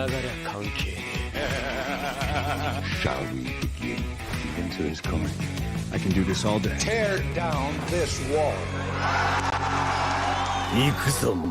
Shall we begin? The answer is coming. I can do this all day. Tear down this wall. Ikuzo.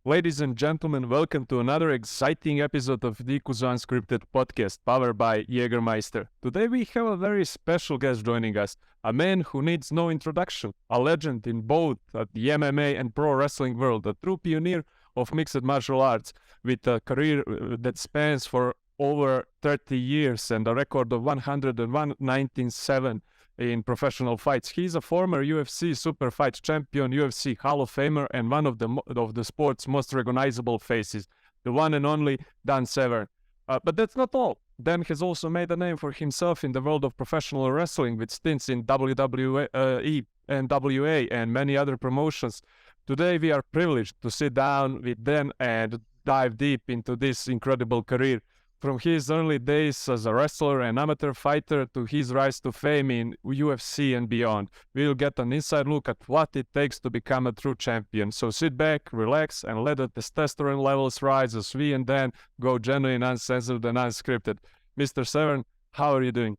Ladies and gentlemen, welcome to another exciting episode of the Ikuzo Unscripted podcast, powered by Jagermeister. Today we have a very special guest joining us, a man who needs no introduction, a legend in both the MMA and pro wrestling world, a true pioneer of mixed martial arts, with a career that spans for over 30 years and a record of 119-7 in professional fights. He's a former UFC Superfight Champion, UFC Hall of Famer, and one of the sport's most recognizable faces, the one and only Dan Severn. But that's not all. Dan has also made a name for himself in the world of professional wrestling with stints in WWE and WA and many other promotions. Today we are privileged to sit down with Dan and dive deep into this incredible career. From his early days as a wrestler and amateur fighter to his rise to fame in UFC and beyond, we'll get an inside look at what it takes to become a true champion. So sit back, relax, and let the testosterone levels rise as we and Dan go genuine, uncensored, and unscripted. Mr. Severn, how are you doing?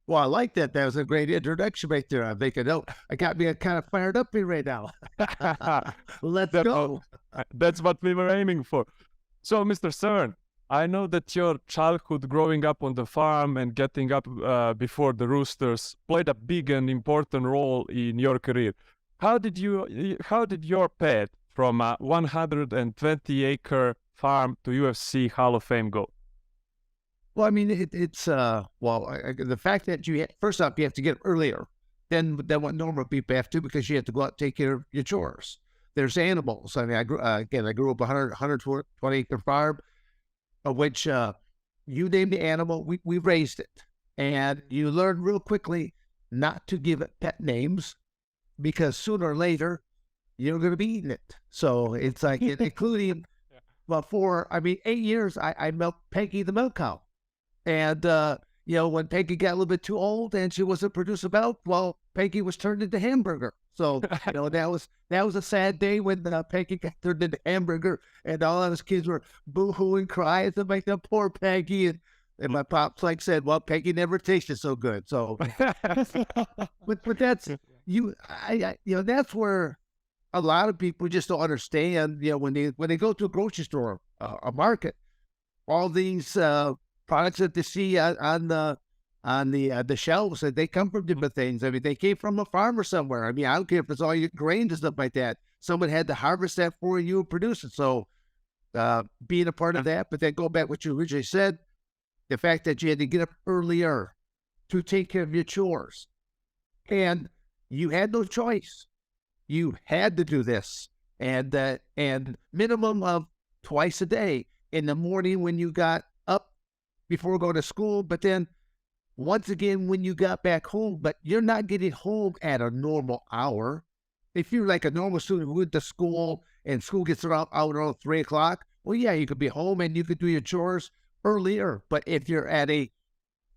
Well, I like that. That was a great introduction right there. I make a note. I got me kind of fired up here right now. Let's go. That's what we were aiming for. So, Mr. Severn, I know that your childhood growing up on the farm and getting up before the roosters played a big and important role in your career. How did your path from a 120-acre farm to UFC Hall of Fame go? Well, I mean, the fact that first off, you have to get up earlier than what normal people have to, because you have to go out and take care of your chores. There's animals. I mean, I grew up 120-acre farm, of which you name the animal, we raised it. And you learn real quickly not to give it pet names, because sooner or later, you're going to be eating it. So it's like, including, well, 8 years, I milked Peggy the milk cow. And, when Peggy got a little bit too old and she wasn't producing milk, well, Peggy was turned into hamburger. So, that was a sad day when Peggy got turned into hamburger, and all of us kids were boo-hooing, crying, and like, that poor Peggy. And my pops said, well, Peggy never tasted so good. So, but that's, that's where a lot of people just don't understand, when they go to a grocery store, a market, all these products that they see on the shelves, that they come from different things. I mean, they came from a farmer somewhere. I mean, I don't care if it's all your grains and stuff like that. Someone had to harvest that for you and produce it. So being a part of that, but then go back what you originally said, the fact that you had to get up earlier to take care of your chores, and you had no choice. You had to do this, and minimum of twice a day, in the morning when you got up before going to school, but then once again when you got back home. But you're not getting home at a normal hour. If you're like a normal student who went to school and school gets out around 3 o'clock, well, yeah, you could be home and you could do your chores earlier. But if you're at a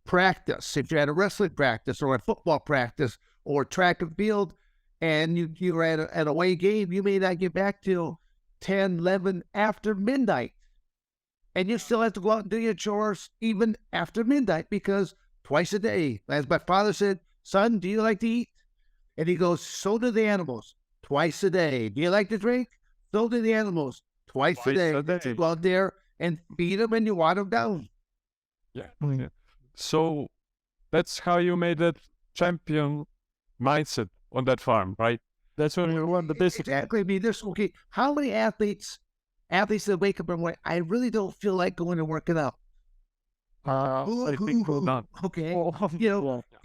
practice, if you're at a wrestling practice or a football practice or track and field, and you're at an away game, you may not get back till 10, 11 after midnight. And you still have to go out and do your chores even after midnight, because twice a day, as my father said, son, do you like to eat? And he goes, so do the animals, twice a day. Do you like to drink? So do the animals, twice a day. You go out there and feed them and you water them down. Yeah. So that's how you made that champion mindset on that farm, right? That's when you won the business. Exactly. I mean, okay. How many athletes that wake up and say, I really don't feel like going and working out? I think not. Okay.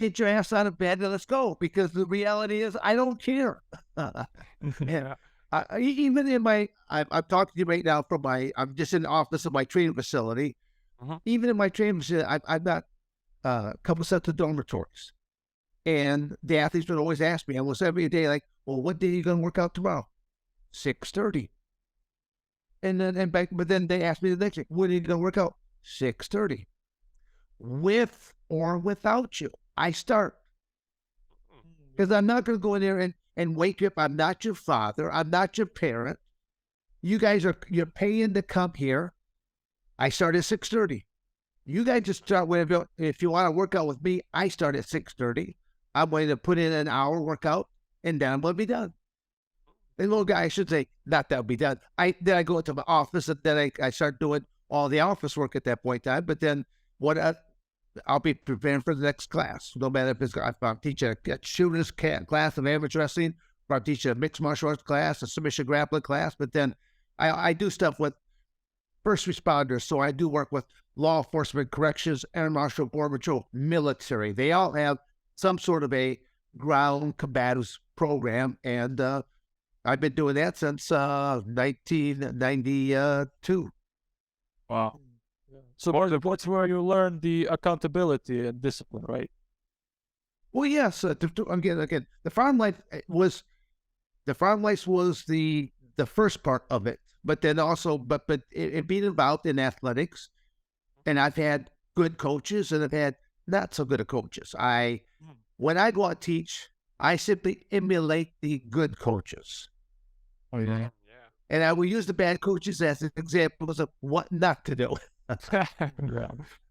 Get your ass out of bed and let's go, because the reality is I don't care. Yeah. Even in I'm talking to you right now from I'm just in the office of my training facility. Even in my training facility, I've got a couple sets of dormitories. And the athletes would always ask me almost every day, like, well, what day are you going to work out tomorrow? 6:30. But then they asked me the next day, when are you going to work out? 6:30. With or without you, I start. Because I'm not going to go in there and wake you up. I'm not your father. I'm not your parent. You guys you're paying to come here. I start at 6:30. You guys just start whenever. If you want to work out with me, I start at 6:30. I'm going to put in an hour workout, and then I'm going to be done. The little guy, I should say, not that I'll be done. Then I go into my office, and then I start doing all the office work at that point in time. But then I'll be preparing for the next class. No matter if I'm teaching a shooter's class of amateur wrestling, or I'm teaching a mixed martial arts class, a submission grappling class. But then I do stuff with first responders. So I do work with law enforcement, corrections, air marshal, border patrol, military. They all have some sort of a ground combatives program, and I've been doing that since 1992. Wow. So that's where you learn the accountability and discipline, right? Well, yes. Again, the farm life was the first part of it, but then also, but it being involved in athletics, and I've had good coaches and I've had not so good coaches. When I go out and teach, I simply emulate the good coaches. Oh yeah. And I will use the bad coaches as examples of what not to do.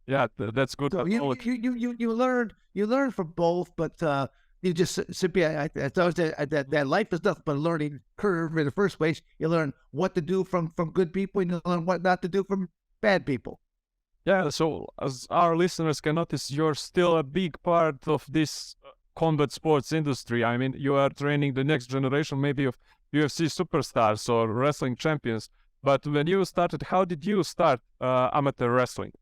Yeah, that's good. So you learn from both, but you just simply that life is nothing but a learning curve in the first place. You learn what to do from good people, and you learn what not to do from bad people. Yeah, so as our listeners can notice, you're still a big part of this combat sports industry. I mean, you are training the next generation, maybe of UFC superstars or wrestling champions. But when you started, how did you start amateur wrestling?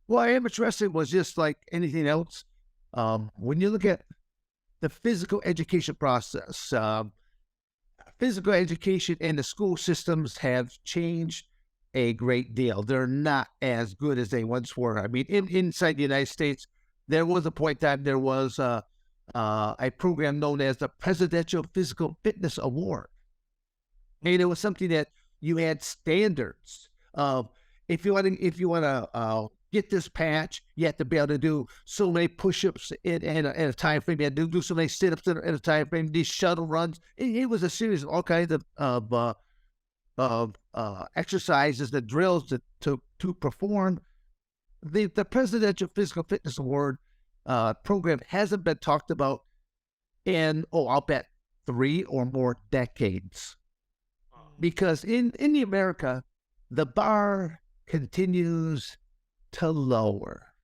Well, amateur wrestling was just like anything else. When you look at the physical education process, physical education and the school systems have changed a great deal. They're not as good as they once were. I mean, inside the United States, there was a point in time, there was a program known as the Presidential Physical Fitness Award. And it was something that you had standards of, if you want to get this patch, you have to be able to do so many push-ups in a time frame. You had to do so many sit-ups in a time frame. These shuttle runs. It was a series of all kinds of exercises, the drills to perform. The Presidential Physical Fitness Award program hasn't been talked about in, I'll bet 3 or more decades. Because in the America, the bar continues to lower.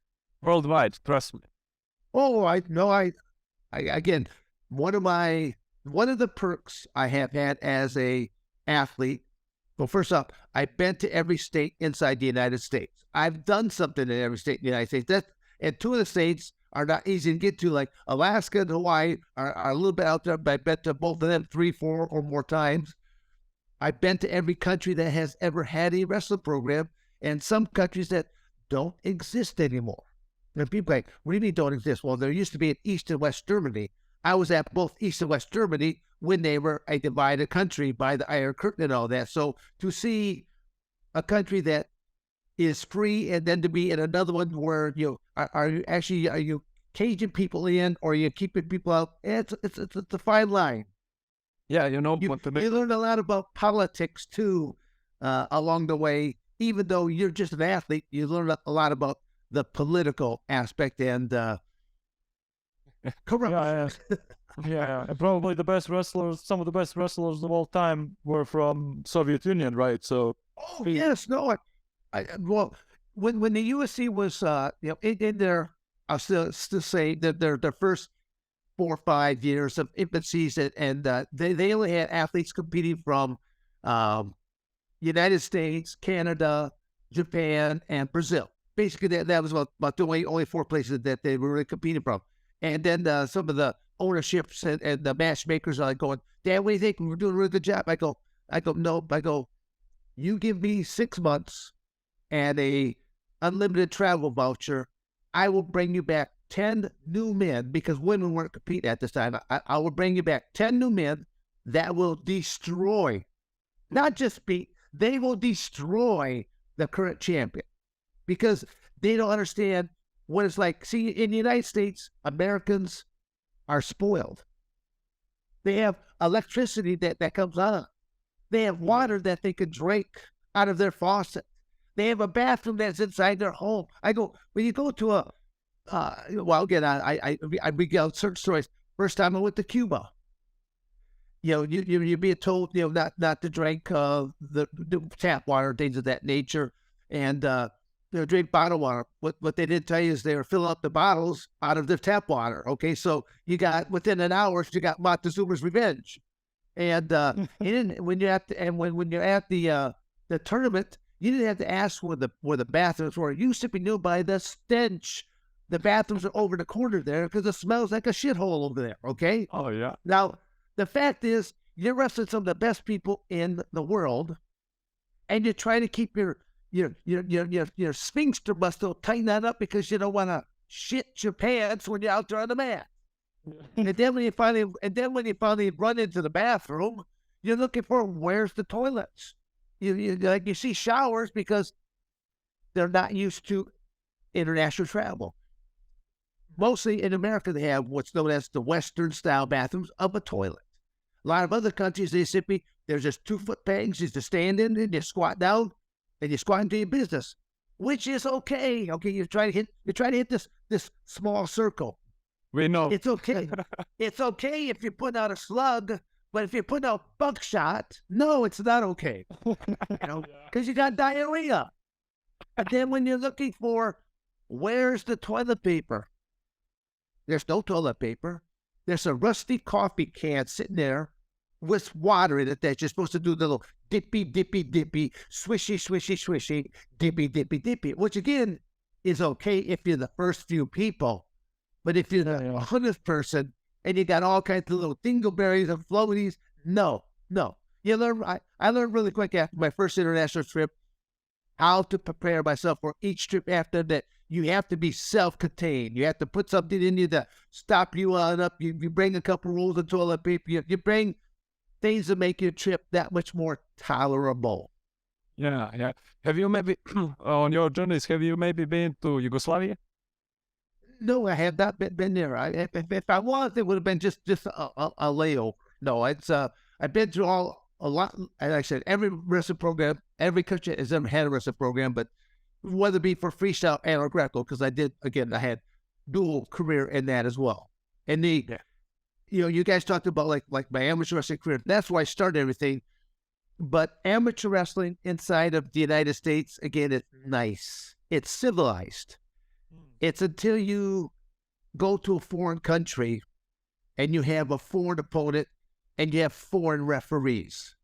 Worldwide, trust me. Oh, again, one of the perks I have had as a athlete. Well, first off, I've been to every state inside the United States. I've done something in every state in the United States. And 2 of the states are not easy to get to, like Alaska and Hawaii are a little bit out there, but I've been to both of them 3, 4, or more times. I've been to every country that has ever had a wrestling program, and some countries that don't exist anymore. And people are like, what do you mean don't exist? Well, there used to be an East and West Germany. I was at both East and West Germany when they were a divided country by the Iron Curtain and all that. So to see a country that is free and then to be in another one where are you caging people in or are you keeping people out? It's a fine line. Yeah, you learn a lot about politics too along the way. Even though you're just an athlete, you learn a lot about the political aspect and corruption. Yeah. And probably some of the best wrestlers of all time were from Soviet Union, right? So. Oh yes, no. Well, when the UFC was in their, I'll still say that their first 4 or 5 years of infancies, and they only had athletes competing from United States, Canada, Japan, and Brazil. Basically, that was about the only 4 places that they were really competing from. And then some of the ownerships and the matchmakers are like going, Dan, what do you think? We're doing a really good job. I go, no. I go, you give me 6 months and a unlimited travel voucher, I will bring you back 10 new men, because women weren't competing at this time. I will bring you back 10 new men that will destroy, not just beat, they will destroy the current champion, because they don't understand what it's like. See, in the United States, Americans are spoiled. They have electricity that comes on. They have water that they can drink out of their faucet. They have a bathroom that's inside their home. I go, when you go to well, again, I regale certain stories. First time I went to Cuba, you're being told, not to drink the tap water, things of that nature, and drink bottled water. What they didn't tell you is they were filling up the bottles out of the tap water. Okay, so you got within an hour, you got Montezuma's revenge, and when you're at the tournament, you didn't have to ask where the bathrooms were. You simply knew by the stench. The bathrooms are over the corner there because it smells like a shithole over there. Okay. Oh yeah. Now the fact is, you're wrestling some of the best people in the world, and you're trying to keep your sphincter muscle, tighten that up because you don't want to shit your pants when you're out there on the mat. And then when you finally run into the bathroom, you're looking for where's the toilets. You see showers because they're not used to international travel. Mostly in America, they have what's known as the Western style bathrooms of a toilet. A lot of other countries, there's just 2-foot pegs. You just stand in and you squat down and you squat into your business, which is okay. Okay, you're trying to hit this small circle. We know. It's okay. It's okay if you're putting out a slug, but if you're putting out buckshot, no, it's not okay. Because you got diarrhea. And then when you're looking for where's the toilet paper, there's no toilet paper. There's a rusty coffee can sitting there with water in it that you're supposed to do the little dippy, swishy, dippy, which again is okay if you're the first few people. But if you're the 100th person and you got all kinds of little dingleberries and floaties, no. You learn. I learned really quick after my first international trip how to prepare myself for each trip after that. You have to be self-contained. You have to put something in you to stop you on up. You bring a couple rolls of toilet paper. You bring things that make your trip that much more tolerable. Yeah. Have you maybe, on your journeys, been to Yugoslavia? No, I have not been there. If I was, it would have been just a layover. No, I've been through a lot. Like I said, every wrestling program, every country has ever had a wrestling program, but whether it be for freestyle and or Greco, because I had dual career in that as well. And you guys talked about like my amateur wrestling career. That's why I started everything. But amateur wrestling inside of the United States, again, it's nice. It's civilized. It's until you go to a foreign country and you have a foreign opponent and you have foreign referees.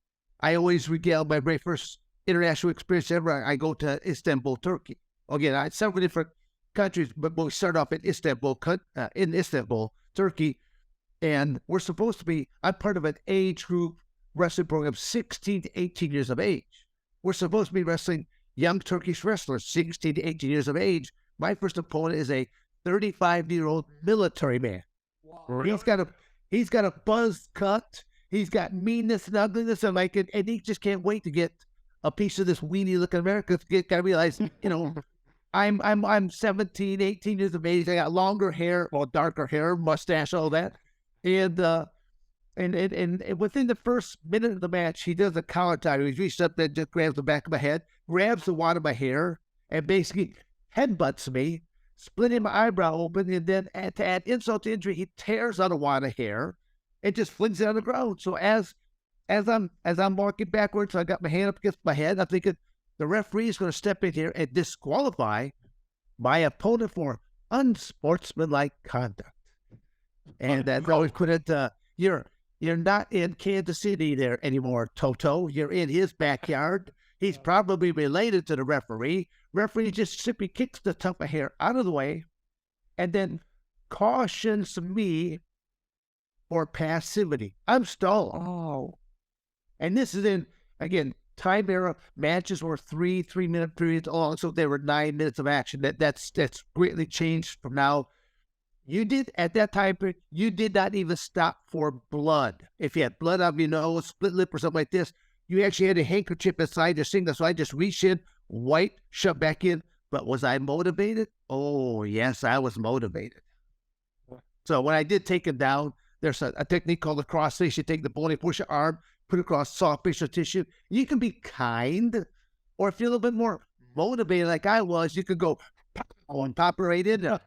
I always regale my very first international experience ever. I go to Istanbul, Turkey. Again, I had several different countries, but we start off in Istanbul, Turkey, and we're supposed to be, I'm part of an age group wrestling program, 16 to 18 years of age. We're supposed to be wrestling young Turkish wrestlers, 16 to 18 years of age. My first opponent is a 35-year-old military man. Wow. He's got a buzz cut. He's got meanness and ugliness, and he just can't wait to get a piece of this weenie-looking America. Gotta realize, I'm 17, 18 years of age. I got longer hair, darker hair, mustache, all that, and within the first minute of the match, he does a collar tie. He reaches up there, just grabs the back of my head, grabs the wad of my hair, and basically headbutts me, splitting my eyebrow open, and then to add insult to injury, he tears out a wad of hair and just flings it on the ground. So as I'm walking backwards, I got my hand up against my head. I'm thinking the referee is going to step in here and disqualify my opponent for unsportsmanlike conduct. And that always put it. You're not in Kansas City there anymore, Toto. You're in his backyard. He's probably related to the referee. Referee just simply kicks the tuft of hair out of the way and then cautions me for passivity. I'm stalling. Oh. And this is in, again, time era. Matches were 3-minute periods long, so there were 9 minutes of action. That's greatly changed from now. At that time period, you did not even stop for blood. If you had blood on your nose, split lip or something like this, you actually had a handkerchief inside your singlet. So I just reached in, wiped, shoved back in. But was I motivated? Oh, yes, I was motivated. So when I did take him down, there's a technique called the cross face. You take the bony push your arm, put it across soft facial tissue. You can be kind, or if you're a little bit more motivated like I was, you could go and pop it right in there.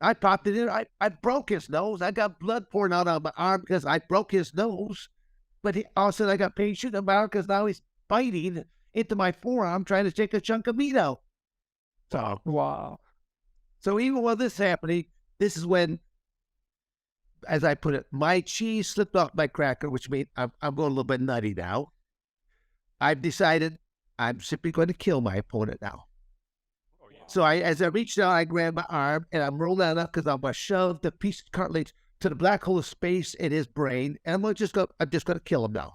I popped it in. I broke his nose. I got blood pouring out on my arm because I broke his nose. But all of a sudden I got pain shooting about because now he's biting into my forearm trying to take a chunk of meat out. So, Wow. so even while this is happening, this is when, as I put it, my cheese slipped off my cracker, which means I'm going a little bit nutty now. I've decided I'm simply going to kill my opponent now. So as I reach down, I grab my arm and I'm rolling up because I'm going to shove the piece of cartilage to the black hole of space in his brain, and I'm just going to kill him now.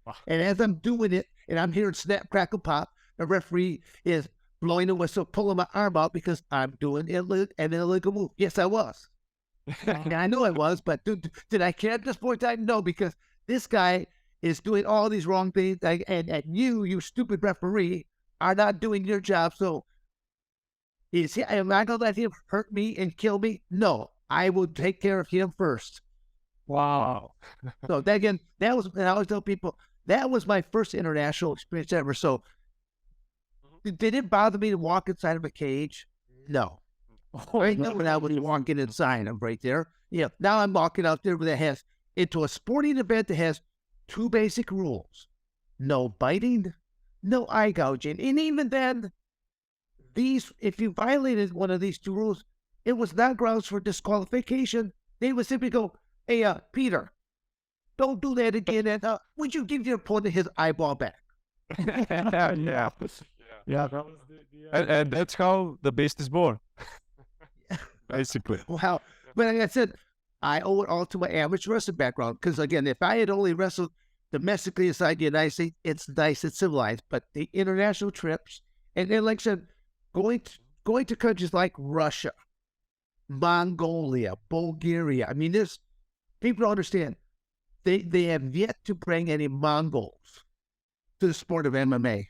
Wow. And as I'm doing it, and I'm hearing snap, crackle, pop, the referee is blowing a whistle, pulling my arm out because I'm doing an illegal move. Yes, I was. And I know I was, but did I care at this point in time? No, because this guy is doing all these wrong things, and you stupid referee, are not doing your job. So am I going to let him hurt me and kill me? No, I will take care of him first. Wow. So that, again, that was, and I always tell people, that was my first international experience ever. So did it bother me to walk inside of a cage? No. Right now, when I was walking inside, I'm right there. Yeah. Now I'm walking out there that has into a sporting event that has two basic rules: no biting, no eye gouging, and even then, if you violated one of these two rules, it was not grounds for disqualification. They would simply go, "Hey, Peter, don't do that again, and would you give your opponent his eyeball back?" Yeah. Yeah. That was And that's how the beast is born. Basically. Wow. But like I said, I owe it all to my amateur wrestling background. Because again, if I had only wrestled domestically inside the United States, it's nice, it's civilized. But the international trips, and then like I said, going to countries like Russia, Mongolia, Bulgaria. I mean, people don't understand. They have yet to bring any Mongols to the sport of MMA.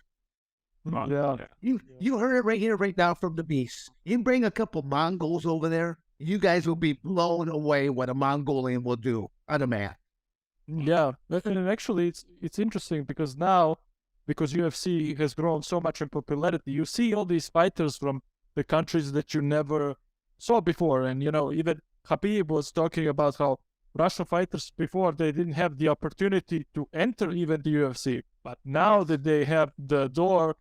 Yeah. You heard it right here, right now from the beast. You bring a couple Mongols over there, you guys will be blown away what a Mongolian will do on a mat. Yeah, and actually, it's interesting because now, because UFC has grown so much in popularity, you see all these fighters from the countries that you never saw before, and even Khabib was talking about how Russian fighters before they didn't have the opportunity to enter even the UFC, but now that they have the door,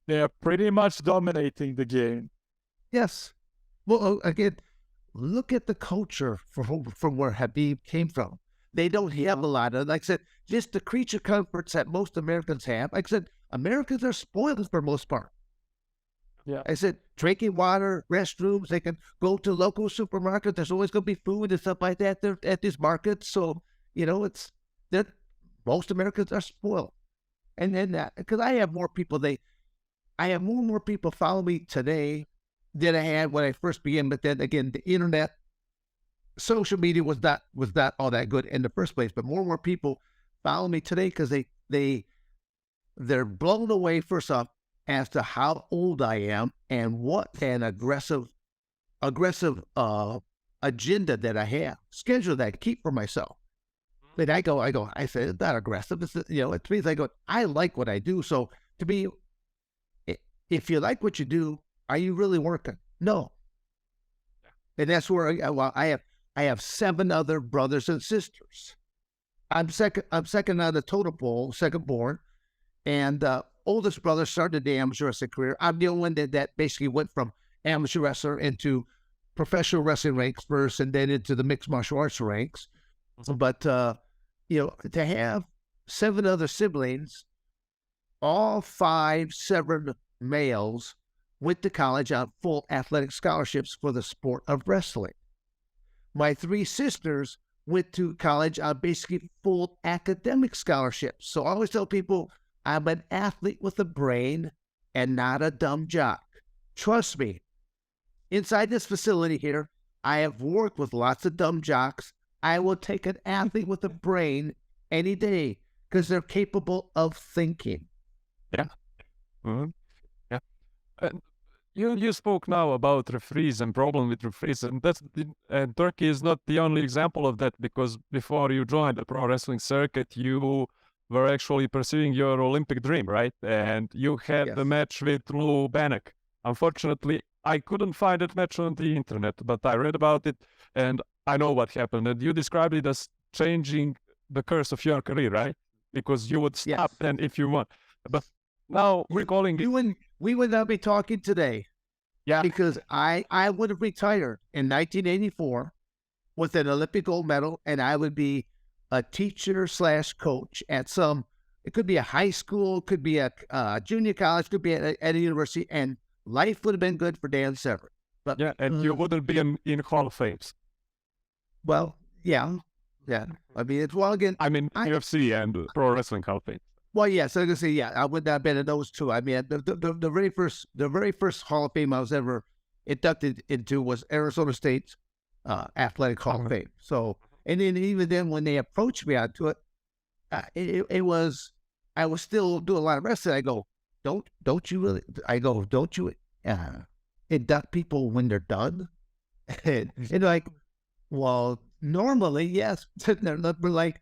they are pretty much dominating the game. Yes. Well, again, look at the culture from where Khabib came from. They don't have a lot of, like I said, just the creature comforts that most Americans have. Like I said, Americans are spoiled for the most part. Yeah. I said, drinking water, restrooms, they can go to local supermarkets. There's always going to be food and stuff like that there at these markets. So, it's that most Americans are spoiled. And then that, because I have more people, I have more and more people follow me today than I had when I first began. But then again, the internet, social media was not all that good in the first place. But more and more people follow me today because they're blown away first off as to how old I am and what an aggressive agenda that I have, schedule that I keep for myself. But I say it's not aggressive. It's it means I like what I do. So to me, if you like what you do, are you really working? No. And that's where I have 7 other brothers and sisters. I'm second on the totem pole, second born, and oldest brother started the amateur wrestling career. I'm the only one that basically went from amateur wrestler into professional wrestling ranks first, and then into the mixed martial arts ranks. But to have 7 other siblings, all 5 Severn males went to college on full athletic scholarships for the sport of wrestling. My 3 sisters went to college on basically full academic scholarships. So I always tell people, I'm an athlete with a brain and not a dumb jock. Trust me, inside this facility here, I have worked with lots of dumb jocks. I will take an athlete with a brain any day because they're capable of thinking. Yeah. Mm-hmm. Yeah. You spoke now about referees and problem with referees, and Turkey is not the only example of that, because before you joined the pro wrestling circuit, you were actually pursuing your Olympic dream, right? And you had the match with Lou Bannock. Unfortunately, I couldn't find that match on the internet, but I read about it and I know what happened. And you described it as changing the course of your career, right? Because you would stop then if you want. But now recalling it, we would not be talking today. Yeah. Because I would have retired in 1984 with an Olympic gold medal, and I would be a teacher / coach at it could be a high school, could be a junior college, could be at a university, and life would have been good for Dan Severn. But yeah, and you wouldn't be in Hall of Fames. Well, yeah. I mean, it's again. I mean, UFC and Pro Wrestling Hall of Fame. Well, yeah. So I can say, I would not have been in those two. I mean, the very first Hall of Fame I was ever inducted into was Arizona State's Athletic Hall of Fame. So, and then even then, when they approached me onto it, it was I was still doing a lot of wrestling. I go, don't you really? I go, don't you induct people when they're done? and like, well, normally, yes. They're like,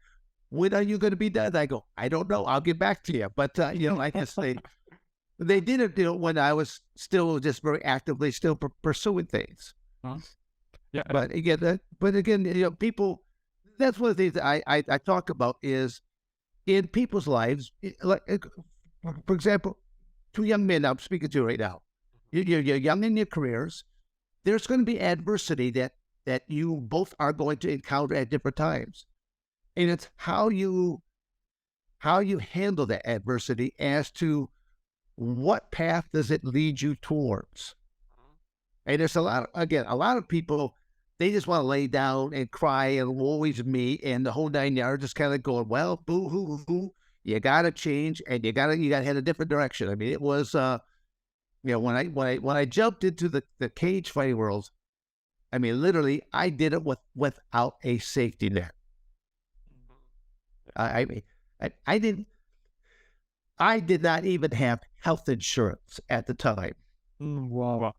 when are you going to be done? I go, I don't know. I'll get back to you. But, I guess they did it when I was still just very actively still pursuing things. Yeah. But again, people, that's one of the things that I talk about is in people's lives, like, for example, two young men I'm speaking to right now. You're young in your careers. There's going to be adversity that you both are going to encounter at different times. And it's how you handle that adversity as to what path does it lead you towards. And there's a lot of people, they just want to lay down and cry and woe is me and the whole 9 yards, just kind of going, well, boo hoo hoo, you got to change and you got to head a different direction. I mean, it was when I jumped into the cage fighting world, I mean, literally, I did it without a safety net. I did not even have health insurance at the time. Wow.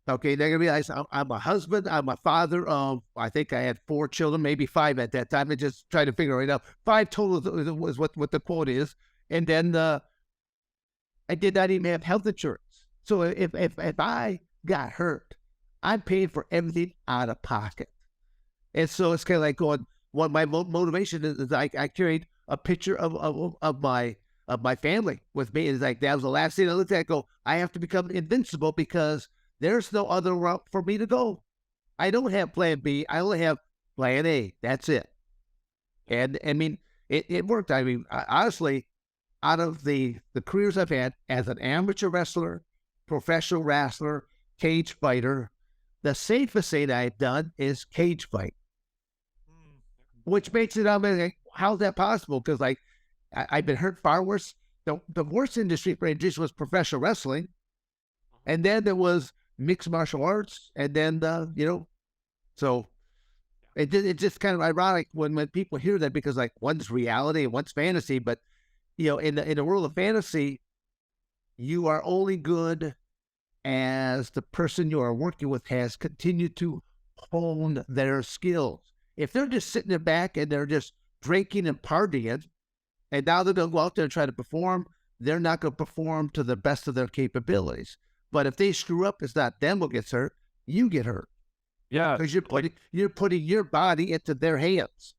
Okay, then I realized I'm a husband, I'm a father of, I think I had 4 children, maybe 5 at that time. I just tried to figure it out. 5 total was what the quote is. And then I did not even have health insurance. So if I got hurt, I'm paying for everything out of pocket. And so it's kind of like going, what my motivation is I carried a picture of my family with me. It's like, that was the last thing I looked at. I go, I have to become invincible because there's no other route for me to go. I don't have plan B. I only have plan A. That's it. And I mean, it worked. I mean, honestly, out of the careers I've had as an amateur wrestler, professional wrestler, cage fighter, the safest thing I've done is cage fight. Which makes it, I mean, like, how's that possible? Because like, I've been hurt far worse. The worst industry for injuries was professional wrestling. And then there was mixed martial arts. And then, so it's just kind of ironic when people hear that, because like one's reality and one's fantasy. But, in the world of fantasy, you are only good as the person you are working with has continued to hone their skills. If they're just sitting in the back and they're just drinking and partying, and now they're going to go out there and try to perform, they're not going to perform to the best of their capabilities. But if they screw up, it's not them who gets hurt, you get hurt. Yeah. Because you're putting your body into their hands.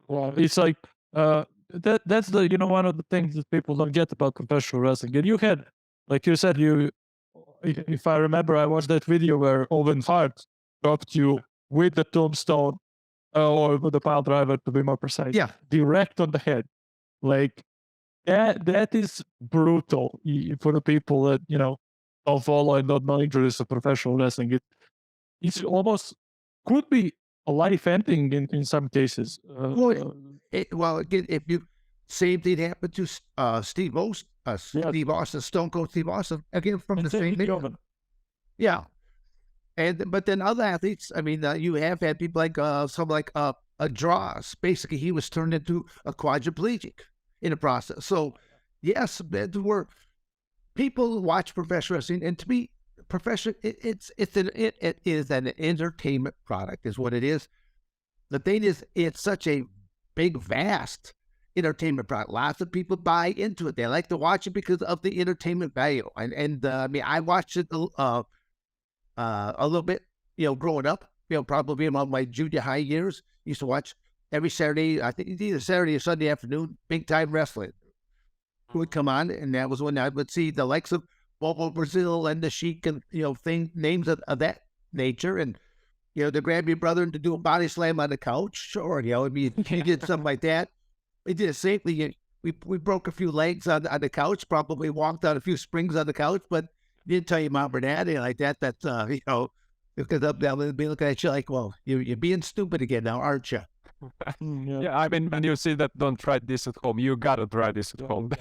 Well, it's like, that's the, one of the things that people don't get about professional wrestling. And you had, like you said, if I remember, I watched that video where Owen Hart dropped you with the tombstone, or with the pile driver, to be more precise. Yeah. Direct on the head. Like, that is brutal for the people that, don't follow and don't know injuries of professional wrestling. It's almost could be a life ending in some cases. Again, if you, same thing happened to Steve Austin, Stone Cold Steve Austin, again from the same thing. Yeah. But then other athletes, I mean, you have had people like a Dross. Basically, he was turned into a quadriplegic in the process. So, yes, there were people who watch professional wrestling, and to me, professional, it is an entertainment product, is what it is. The thing is, it's such a big, vast entertainment product. Lots of people buy into it. They like to watch it because of the entertainment value. And I mean, I watched it a little bit, growing up, probably in my junior high years. Used to watch every Saturday, I think it's either Saturday or Sunday afternoon, big time wrestling would come on. And that was when I would see the likes of Bobo Brazil and the Sheik and, names of that nature. And, to grab your brother and to do a body slam on the couch. Sure. I mean, you did something like that. We did it safely. We broke a few legs on the couch, probably walked out a few springs on the couch, but didn't tell your mom or dad anything like that. That's, because they'll be looking at you like, well, you're being stupid again now, aren't you? Yeah, I mean, when you say that, don't try this at home, you gotta try this at home.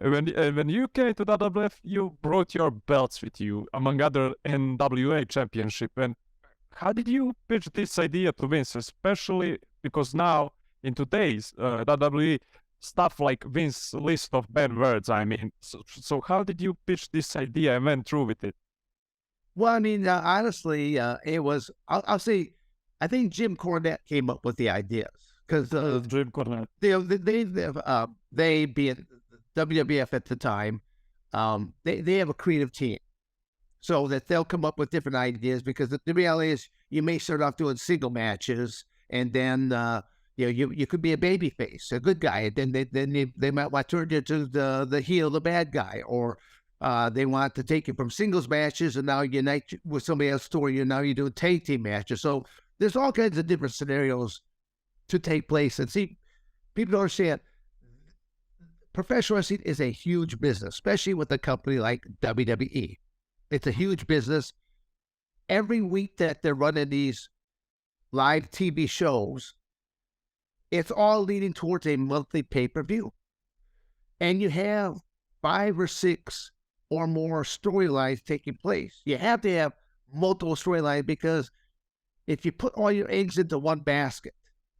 When you came to WWF, you brought your belts with you, among other NWA championship. And how did you pitch this idea to Vince, especially because now in today's WWE, stuff like Vince's list of bad words, I mean. So how did you pitch this idea and went through with it? Well, I mean, honestly, it was, I'll say, I think Jim Cornette came up with the ideas because Jim Cornette. They being WWF at the time, they have a creative team so that they'll come up with different ideas because the reality is you may start off doing single matches and then, you could be a baby face, a good guy. And then they might want to turn you to the heel, the bad guy, or they want to take you from singles matches and now you unite with somebody else's story. And now you do tag team matches. So there's all kinds of different scenarios to take place. And see, people don't understand. Professional wrestling is a huge business, especially with a company like WWE. It's a huge business. Every week that they're running these live TV shows, it's all leading towards a monthly pay-per-view. And you have 5 or 6 or more storylines taking place. You have to have multiple storylines because if you put all your eggs into one basket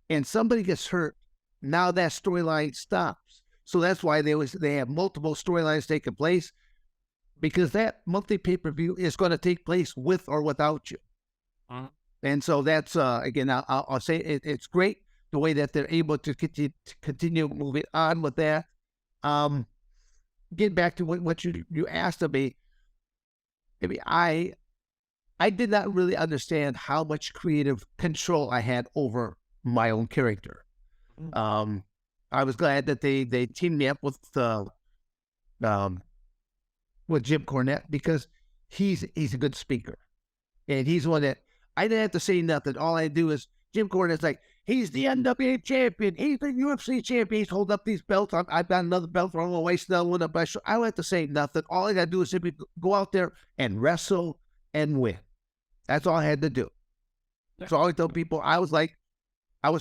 and somebody gets hurt, now that storyline stops. So that's why they have multiple storylines taking place because that monthly pay-per-view is going to take place with or without you. And so that's, again, I'll say it's great the way that they're able to continue moving on with that. Getting back to what you asked of me, I mean, I did not really understand how much creative control I had over my own character. I was glad that they teamed me up with Jim Cornette because he's a good speaker, and he's one that I didn't have to say nothing. All I do is Jim Cornette's like, he's the NWA champion, he's the UFC champion, he's holding up these belts. I've got another belt on my waist, another one up my shoulder. I don't have to say nothing. All I got to do is simply go out there and wrestle and win. That's all I had to do. So I always tell people I was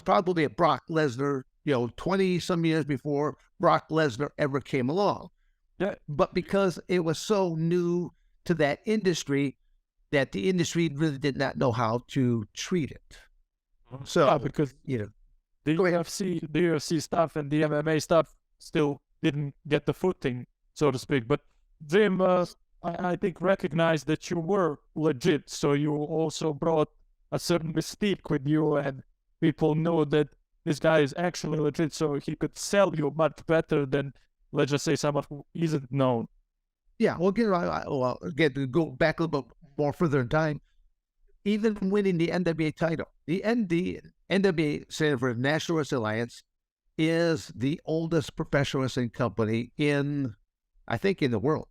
probably a Brock Lesnar, 20-some years before Brock Lesnar ever came along. Yeah. But because it was so new to that industry, that the industry really did not know how to treat it. So, yeah, because the UFC stuff and the MMA stuff still didn't get the footing, so to speak. But Jim, I think, recognized that you were legit, so you also brought a certain mystique with you, and people know that this guy is actually legit, so he could sell you much better than, let's just say, someone who isn't known. Yeah, well, again, to go back a little bit more further in time, even winning the NWA title, the NWA, standing for National Wrestling Alliance, is the oldest professional wrestling company I think, in the world.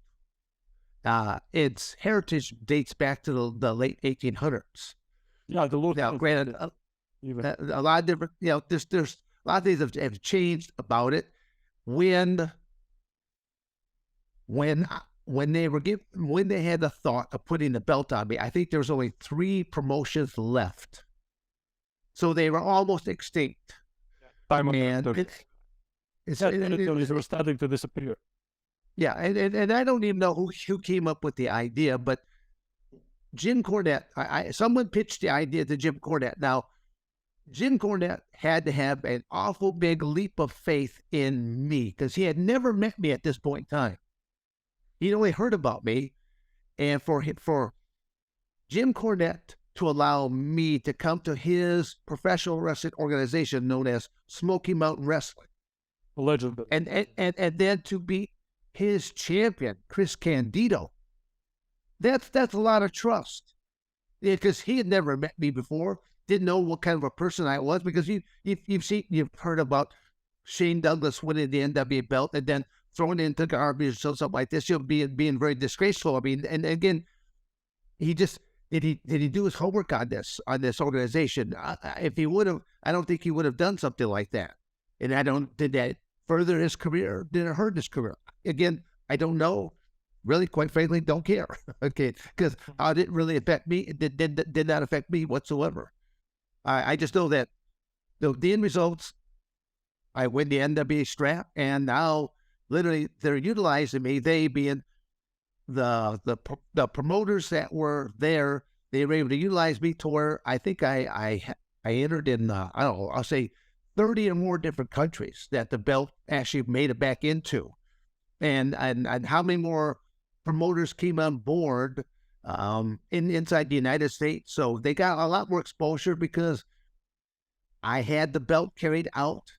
Its heritage dates back to the late 1800s. Yeah, the Lord. Now, granted, a lot of different, there's a lot of things have changed about it. When they had the thought of putting the belt on me, I think there was only 3 promotions left, so they were almost extinct. They were starting to disappear. Yeah, and I don't even know who came up with the idea, but Jim Cornette, someone pitched the idea to Jim Cornette. Now, Jim Cornette had to have an awful big leap of faith in me because he had never met me at this point in time. He'd only heard about me, and for Jim Cornette to allow me to come to his professional wrestling organization known as Smoky Mountain Wrestling. Legend. And then to be his champion, Chris Candido. That's a lot of trust. Because he had never met me before, didn't know what kind of a person I was, because you've heard about Shane Douglas winning the NWA belt and then throwing it into garbage or something like this, being very disgraceful. I mean, and again, he just did he do his homework on this organization? If he would have, I don't think he would have done something like that. And did that further his career? Did it hurt his career? Again, I don't know. Really, quite frankly, don't care. Okay, because how it didn't really affect me. It did not affect me whatsoever. I just know that the end results, I win the NWA strap, and now literally they're utilizing me. They being the promoters that were there, they were able to utilize me to where I think I entered in I don't know, I'll say 30 or more different countries that the belt actually made it back into, and how many more promoters came on board inside the United States. So they got a lot more exposure because I had the belt carried out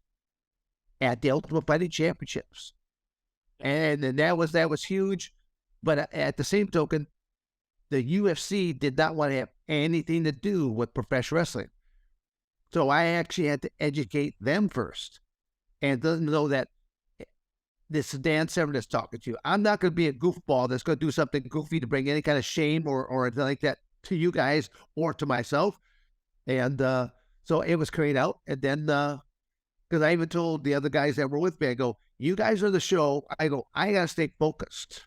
at the Ultimate Fighting Championships, and that was huge. But at the same token, the UFC did not want to have anything to do with professional wrestling. So I actually had to educate them first, and doesn't know that this is Dan Severn that's talking to you. I'm not going to be a goofball that's going to do something goofy to bring any kind of shame or anything like that to you guys or to myself. And so it was carried out. And then, because I even told the other guys that were with me, I go, you guys are the show. I go, I got to stay focused.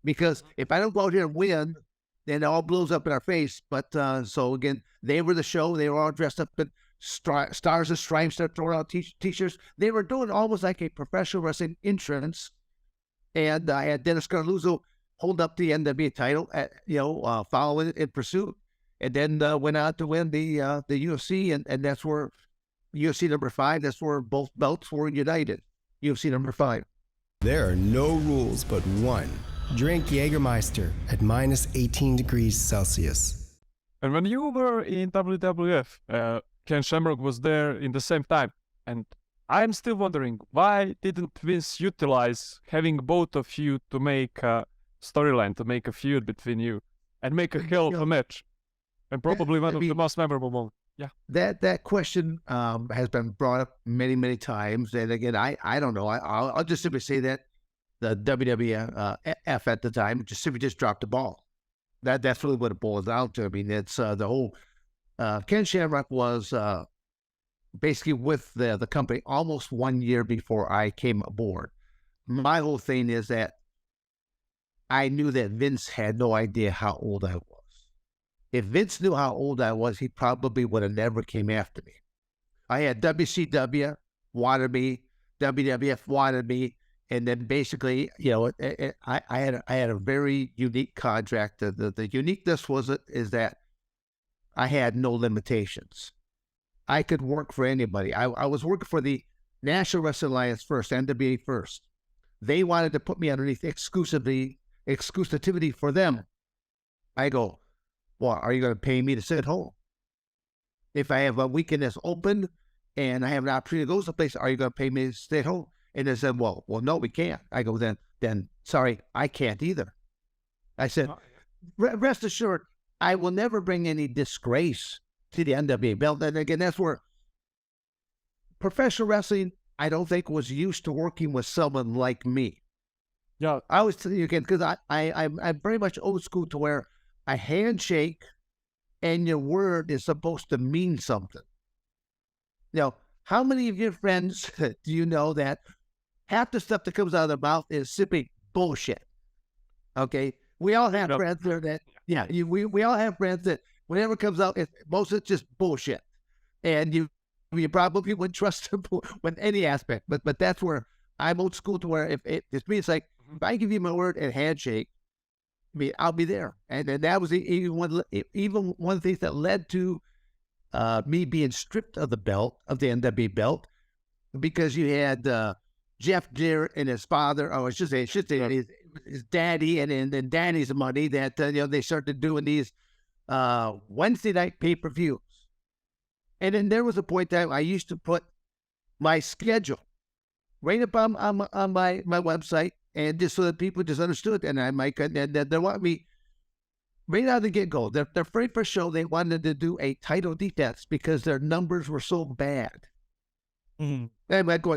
Because if I don't go out here and win, then it all blows up in our face. But so again, they were the show. They were all dressed up in stars and stripes, that throwing out t-shirts. They were doing almost like a professional wrestling entrance. And I had Dennis Carluzzo hold up the NWA title, following it in pursuit, and then went on to win the UFC, and that's where UFC number 5. That's where both belts were united. UFC number 5. There are no rules but one. Drink Jagermeister at minus 18 degrees Celsius. And when you were in WWF, Ken Shamrock was there in the same time. And I'm still wondering, why didn't Vince utilize having both of you to make a storyline, to make a feud between you, and make a hell of a match? And probably one of the most memorable moments. Yeah. That question has been brought up many, many times. And again, I don't know. I'll just simply say that the WWF at the time simply dropped the ball. That's really what it boils down to. I mean, it's the whole Ken Shamrock was basically with the company almost 1 year before I came aboard. My whole thing is that I knew that Vince had no idea how old I was. If Vince knew how old I was, he probably would have never came after me. I had WCW wanted me, WWF wanted me, and then basically, I had a very unique contract. The uniqueness is that I had no limitations. I could work for anybody. I was working for the National Wrestling Alliance first, NWA first. They wanted to put me underneath exclusivity for them. I go, well, are you going to pay me to sit at home? If I have a weekend that's open and I have an opportunity to go someplace, are you going to pay me to stay at home? And they said, well, no, we can't. I go, then sorry, I can't either. I said, rest assured, I will never bring any disgrace to the NWA belt. And again, that's where professional wrestling, I don't think, was used to working with someone like me. Yeah. I always tell you again, because I'm very much old school to where a handshake and your word is supposed to mean something. How many of your friends do you know that half the stuff that comes out of their mouth is simply bullshit? Okay? We all have friends there that, we all have friends that whatever comes out, most of it's just bullshit. And you probably wouldn't trust them with any aspect. But that's where I'm old school to where if it's me, it's like, if I give you my word and handshake, I'll be there. And that was even one of the things that led to me being stripped of the belt, of the NWA belt, because you had Jeff Jarrett and his father, or I should say his daddy, and then Danny's money that they started doing these Wednesday night pay-per-views. And then there was a point that I used to put my schedule right up on my website, and just so that people just understood. And they want me right out of the get-go. Their very first show, they wanted to do a title defense because their numbers were so bad. Mm-hmm. And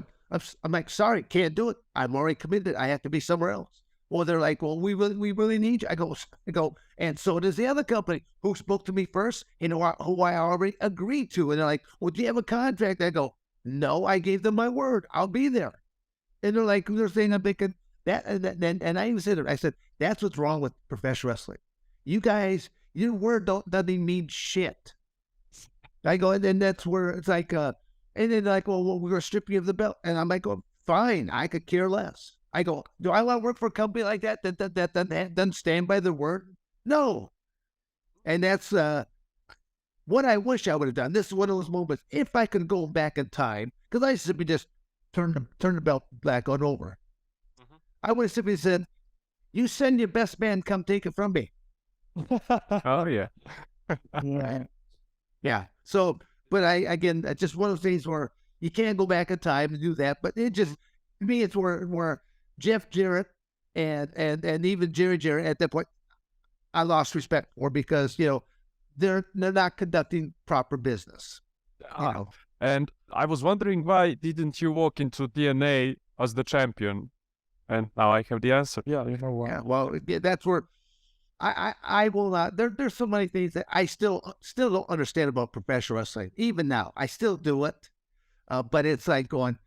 I'm like, sorry, can't do it. I'm already committed. I have to be somewhere else. Well, they're like, well, we really need you. I go, and so does the other company who spoke to me first, who I already agreed to. And they're like, well, do you have a contract? I go, no, I gave them my word. I'll be there. And they're saying I'm thinking that, and I even said it. I said, that's what's wrong with professional wrestling. You guys, your word doesn't mean shit. I go, and then that's where it's like, and then they're like, well, we're going to strip you of the belt. And I'm like, fine, I could care less. I go, do I want to work for a company like that doesn't stand by their word? No. And that's what I wish I would have done. This is one of those moments, if I could go back in time, because I simply just turn the belt back on over. Mm-hmm. I would have simply said, you send your best man, come take it from me. Oh, yeah. Yeah. So, but it's just one of those things where you can't go back in time to do that. But it just, to me, it's where Jeff Jarrett and even Jerry Jarrett at that point, I lost respect for, because, they're not conducting proper business. And I was wondering, why didn't you walk into TNA as the champion? And now I have the answer. Yeah, you know what? Yeah, well, that's where I will not. There's so many things that I still don't understand about professional wrestling. Even now, I still do it, but it's like going.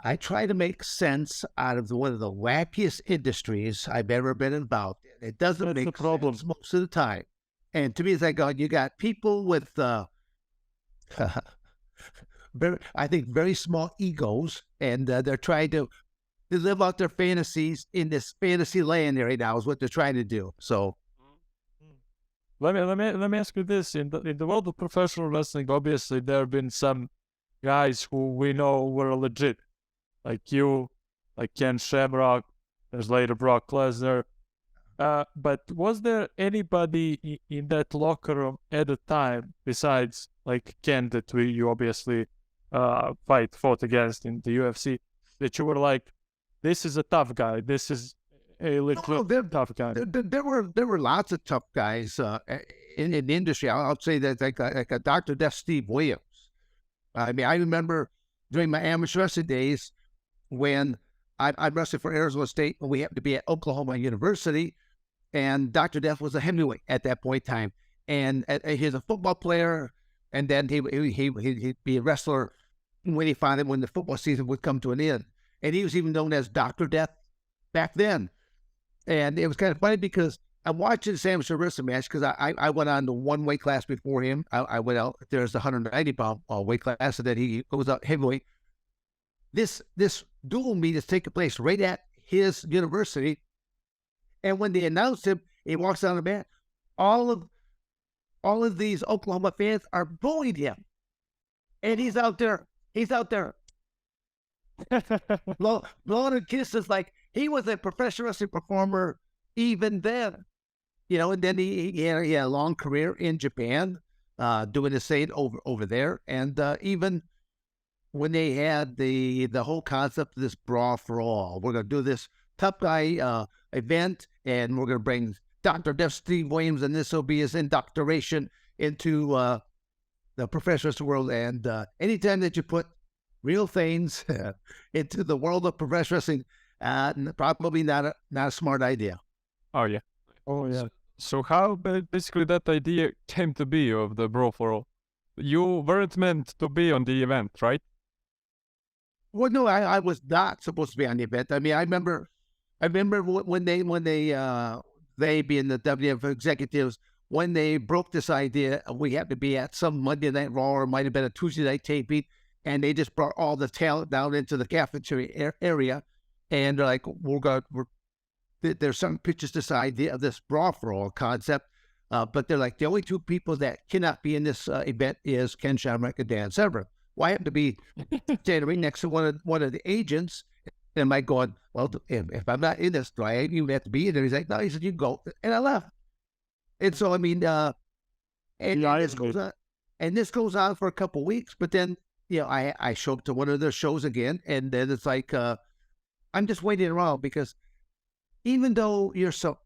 I try to make sense out of one of the wackiest industries I've ever been involved in. It doesn't make sense most of the time. And to me, it's like, you got people with, I think, very small egos, and they're trying to live out their fantasies in this fantasy land right now is what they're trying to do. So, let me ask you this: in the world of professional wrestling, obviously there have been some guys who we know were legit, like you, like Ken Shamrock. There's later Brock Lesnar. But was there anybody in that locker room at the time besides like Ken that you obviously fought against in the UFC, that you were like, this is a tough guy, this is a tough guy? There were lots of tough guys in the industry. I'll say that like a Dr. Death Steve Williams. I mean, I remember during my amateur wrestling days when I wrestled for Arizona State, and we happened to be at Oklahoma University. And Dr. Death was a heavyweight at that point in time. And he's a football player, and then he'd be a wrestler when the football season would come to an end. And he was even known as Dr. Death back then. And it was kind of funny because I'm watching this amateur wrestling match because I went on to one weight class before him. I went out, there's the 190-pound weight class, and then he goes out heavyweight. This dual meet is taking place right at his university. And when they announced him, he walks on the mat. All of these Oklahoma fans are booing him, and he's out there blowing kisses like he was a professional wrestling performer even then, And then he had a long career in Japan, doing the same over there, and even when they had the whole concept of this brawl for all, we're gonna do this tough guy event, and we're going to bring Dr. Death Steve Williams, and this will be his indoctrination into the professional wrestling world. And anytime that you put real things into the world of professional wrestling, probably not a smart idea. Oh yeah. So how basically that idea came to be of the brawl for all? You weren't meant to be on the event, right? Well, no, I was not supposed to be on the event. I mean, I remember when they being the WWF executives, when they broke this idea, we had to be at some Monday Night Raw, or it might have been a Tuesday night taping, and they just brought all the talent down into the cafeteria area, and they're like, there's some pictures this idea of this brawl for all concept, but they're like, the only two people that cannot be in this event is Ken Shamrock and Dan Severn. Well, I happen to be standing right next to one of the agents. And I'm like going, well, if I'm not in this, do I even have to be in there? He's like, no, he said, you go. And I left. And so, I mean, and this goes on for a couple weeks, but then, I show up to one of their shows again, and then it's like, I'm just waiting around because even though you're supposed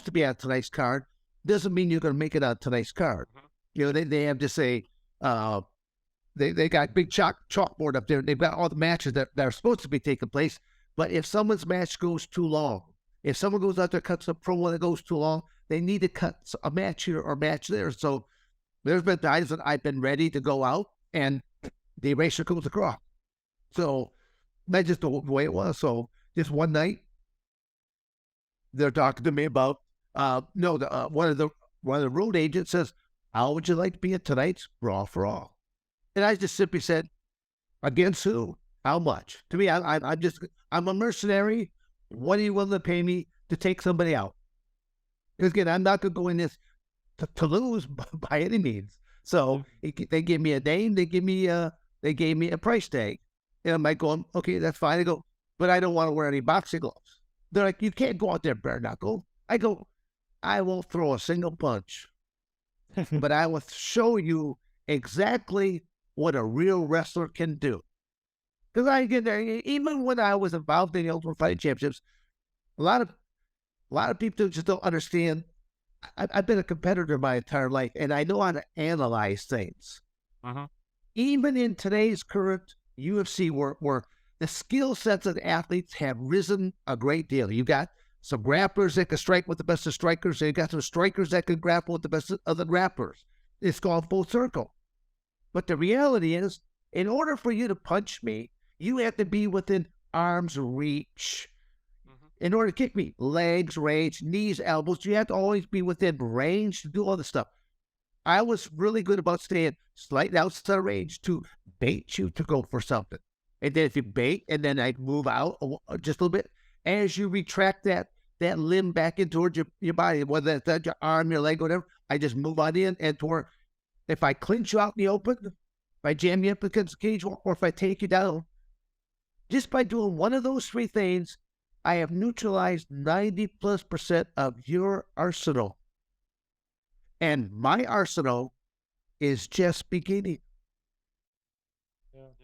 to be on tonight's card, doesn't mean you're going to make it on tonight's card. They have to say, they got big chalkboard up there. They've got all the matches that are supposed to be taking place. But if someone's match goes too long, if someone goes out there, cuts a promo that goes too long, they need to cut a match here or a match there. So there's been times that I've been ready to go out and the eraser goes across. So that's just the way it was. So just one night, they're talking to me about one of the road agents says, "How would you like to be at tonight's Raw for All?" And I just simply said, "Against who? How much?" To me, I'm a mercenary. What are you willing to pay me to take somebody out? Because again, I'm not going to go in this to lose by any means. So they give me a name. They gave me a price tag. And I'm like going, okay, that's fine. I go, but I don't want to wear any boxing gloves. They're like, you can't go out there bare knuckle. I go, I won't throw a single punch, but I will show you exactly what a real wrestler can do. Because even when I was involved in the Ultimate Fighting Championships, a lot of people just don't understand. I've been a competitor my entire life, and I know how to analyze things. Even in today's current UFC, where the skill sets of the athletes have risen a great deal. You got some grapplers that can strike with the best of strikers, and you got some strikers that can grapple with the best of the grapplers. It's called full circle. But the reality is, in order for you to punch me, you have to be within arm's reach. In order to kick me, legs, range, knees, elbows, you have to always be within range to do all this stuff. I was really good about staying slightly outside of range to bait you to go for something. And then if you bait, and then I'd move out just a little bit, as you retract that limb back in towards your body, whether that's your arm, your leg, whatever, I just move on in, and toward, if I clinch you out in the open, if I jam you up against the cage, or if I take you down, just by doing one of those three things, I have neutralized 90+% of your arsenal. And my arsenal is just beginning.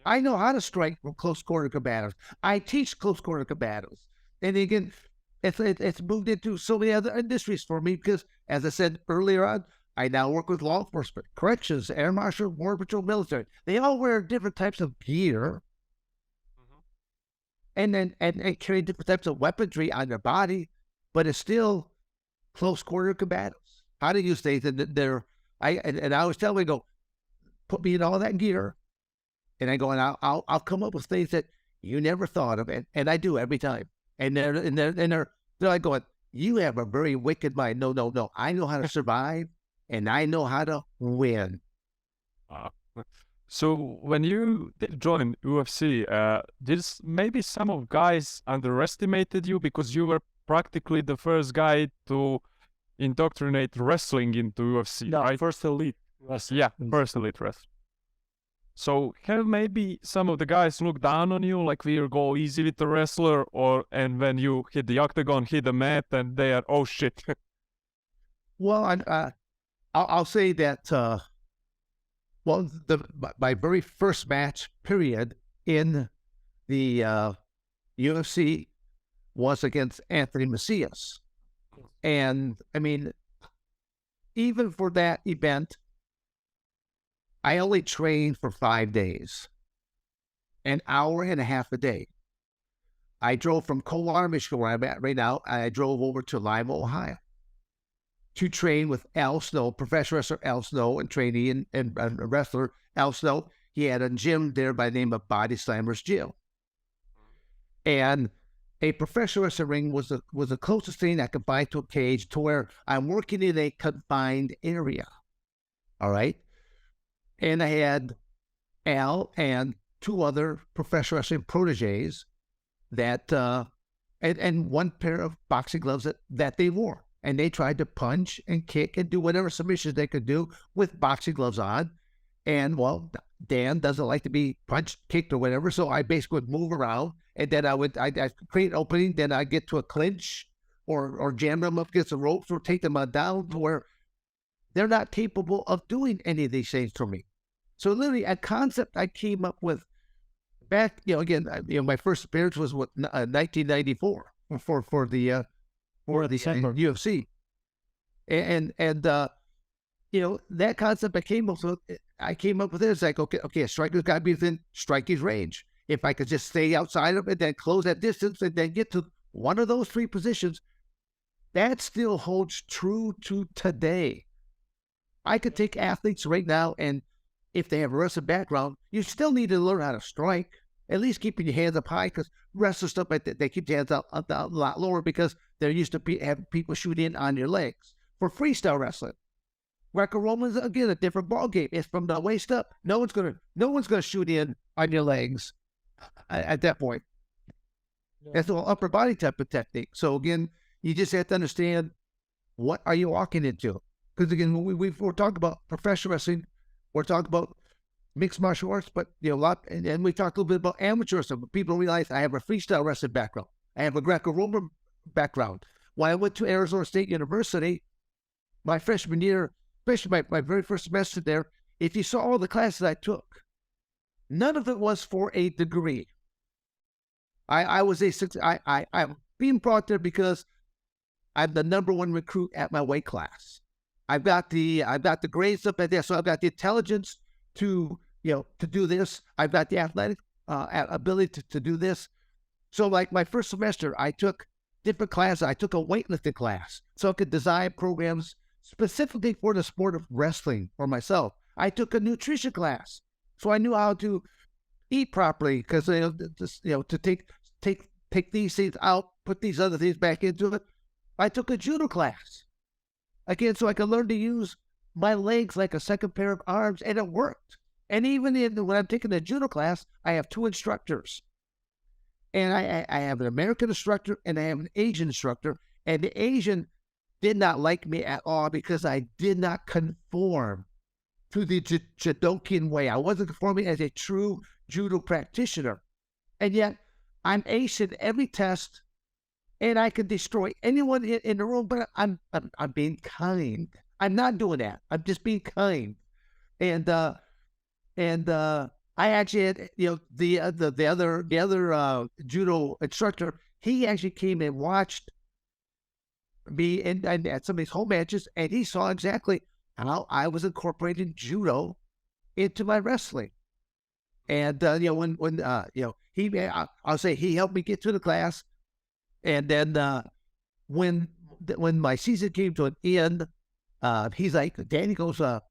I know how to strike from close quarter combatives. I teach close quarter combatives. And again, it's moved into so many other industries for me because, as I said earlier on, I now work with law enforcement, corrections, air marshal, border patrol, military. They all wear different types of gear. And then and carry different types of weaponry on their body, but it's still close quarter combatives. How do you say that I always tell them, I go, put me in all that gear, and I go, and I'll come up with things that you never thought of, and I do every time. And they're like going, you have a very wicked mind. No. I know how to survive, and I know how to win. So when you did join UFC, did maybe some of guys underestimated you because you were practically the first guy to indoctrinate wrestling into UFC, right? First elite wrestling. Yeah, first elite wrestling. So have maybe some of the guys looked down on you, like we go easy with the wrestler, and when you hit the octagon, hit the mat, and they are, oh shit. Well, I'll say that. Well, my very first match, period, in the UFC was against Anthony Macias. And, I mean, even for that event, I only trained for 5 days, an hour and a half a day. I drove from Coldwater, Michigan, where I'm at right now, and I drove over to Lima, Ohio, to train with Al Snow, professional wrestler Al Snow, and trainee and wrestler Al Snow. He had a gym there by the name of Body Slammers Gym. And a professional wrestling ring was the closest thing I could find to a cage, to where I'm working in a confined area. All right? And I had Al and two other professional wrestling proteges that, and one pair of boxing gloves that they wore. And they tried to punch and kick and do whatever submissions they could do with boxing gloves on. And, well, Dan doesn't like to be punched, kicked, or whatever. So I basically would move around. And then I'd create an opening. Then I'd get to a clinch. or jam them up against the ropes or take them down to where they're not capable of doing any of these things to me. So literally a concept I came up with back, my first appearance was 1994 for the UFC. And that concept I came up with it. It's like, okay, a striker's got to be within striking range. If I could just stay outside of it, then close that distance, and then get to one of those three positions, that still holds true to today. I could take athletes right now, and if they have a wrestling background, you still need to learn how to strike, at least keeping your hands up high, because wrestlers, stuff like that, they keep their hands up a lot lower because they're used to having people shoot in on your legs. For freestyle wrestling, Greco-Roman's, again, a different ball game. It's from the waist up. No one's gonna shoot in on your legs at that point. Yeah. That's an upper body type of technique. So again, you just have to understand, what are you walking into? Because again, when we're talking about professional wrestling, we're talking about mixed martial arts, but a lot, and we talked a little bit about amateur wrestling. But people realize I have a freestyle wrestling background. I have a Greco-Roman background. When I went to Arizona State University, my freshman year, especially my very first semester there, if you saw all the classes I took, none of it was for a degree. I'm being brought there because I'm the number one recruit at my weight class. I've got the grades up at there, so I've got the intelligence to do this. I've got the athletic ability to do this. So like my first semester, I took different classes. I took a weightlifting class, so I could design programs specifically for the sport of wrestling for myself. I took a nutrition class, so I knew how to eat properly, because to take these things out, put these other things back into it. I took a judo class, again, so I could learn to use my legs like a second pair of arms, and it worked. And even when I'm taking the judo class, I have two instructors, and I have an American instructor and I have an Asian instructor, and the Asian did not like me at all because I did not conform to the judokan way. I wasn't conforming as a true judo practitioner, and yet I'm acing every test, and I can destroy anyone in the room. But I'm being kind. I'm not doing that. I'm just being kind, and I actually had the other judo instructor. He actually came and watched me and at some of these home matches, and he saw exactly how I was incorporating judo into my wrestling. And I'll say he helped me get to the class, and then when my season came to an end, he's like, Danny goes, how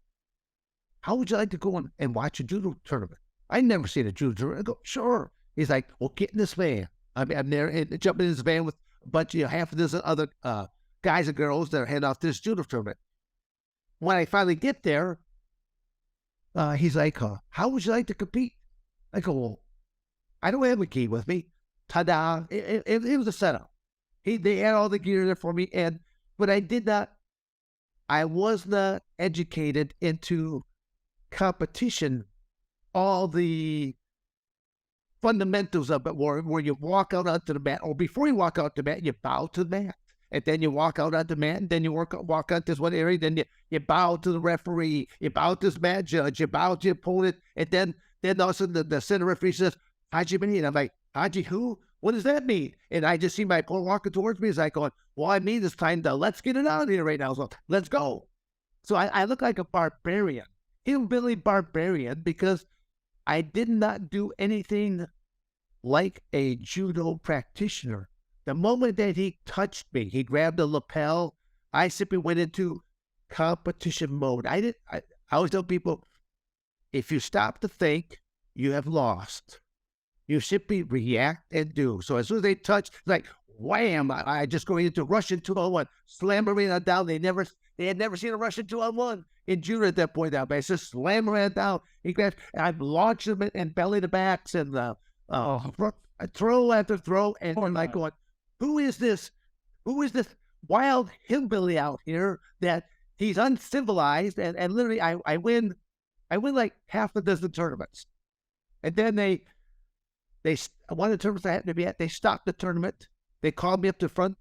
would you like to go and watch a judo tournament? I never seen a judo tournament. I go, sure. He's like, well, get in this van. I'm there, and jump in this van with a bunch of half a dozen other guys and girls that are heading off to this judo tournament. When I finally get there, he's like, how would you like to compete? I go, well, I don't have a gi with me. Ta-da. It was a setup. They had all the gear there for me, but I was not educated into competition, all the fundamentals of it, where you walk out onto the mat, or before you walk out the mat, you bow to the mat. And then you walk out on the mat, and then you walk out this one area, then you bow to the referee, you bow to this mat judge, you bow to your opponent, and then all of a sudden the center referee says, Haji Bani, and I'm like, Haji who? What does that mean? And I just see my opponent walking towards me. He's like going, well, I mean, it's time to let's get it out of here right now. So let's go. So I look like a barbarian, hillbilly barbarian, because I did not do anything like a judo practitioner. The moment that he touched me, he grabbed the lapel, I simply went into competition mode. I always tell people, if you stop to think, you have lost. You simply react and do. So as soon as they touch, like, wham, I just go into Russian 2-on-1, slam Marina down. They had never seen a Russian 2-on-1 in judo at that point down. But I just slam Marina down. He grabs, and I've launched him and belly to backs and throw after throw, and I'm like going, who is this wild hillbilly out here that he's uncivilized? And literally I win like half a dozen tournaments. And then they one of the tournaments I happened to be at, they stopped the tournament. They called me up to front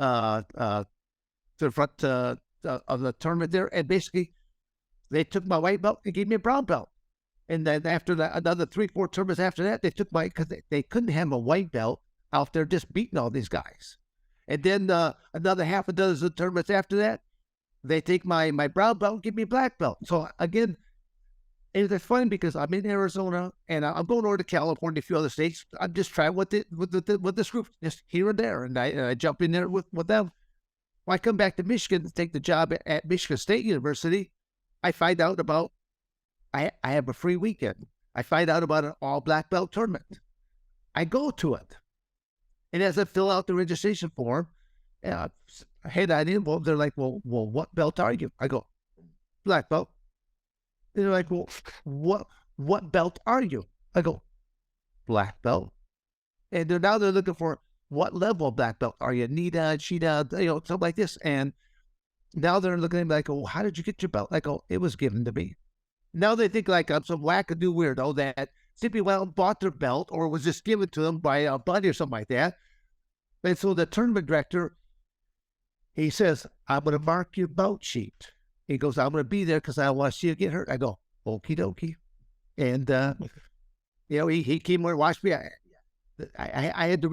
to the front of the tournament there, and basically they took my white belt and gave me a brown belt. And then after that, another 3-4 tournaments after that, they took my, because they couldn't have a white belt out there just beating all these guys. And then another half a dozen tournaments after that, they take my brown belt and give me a black belt. So again, it's funny because I'm in Arizona and I'm going over to California, a few other states. I'm just trying with this group, just here and there, and I jump in there with them. When I come back to Michigan to take the job at Michigan State University, I find out about I have a free weekend. I find out about an all black belt tournament. I go to it, and as I fill out the registration form, head on in. Well, they're like, well, what belt are you? I go, black belt. They're like, well, what belt are you? I go, black belt. And now they're looking for what level of black belt are you? Nida, Shida, something like this. And now they're looking at me like, oh, how did you get your belt? I go, it was given to me. Now they think like I'm some wackadoo weirdo that simply went and bought their belt or was just given to them by a buddy or something like that. And so the tournament director, he says, I'm going to mark your belt sheet. He goes, I'm going to be there because I want to see you get hurt. I go, okie dokie. And, he came over and watched me. I had to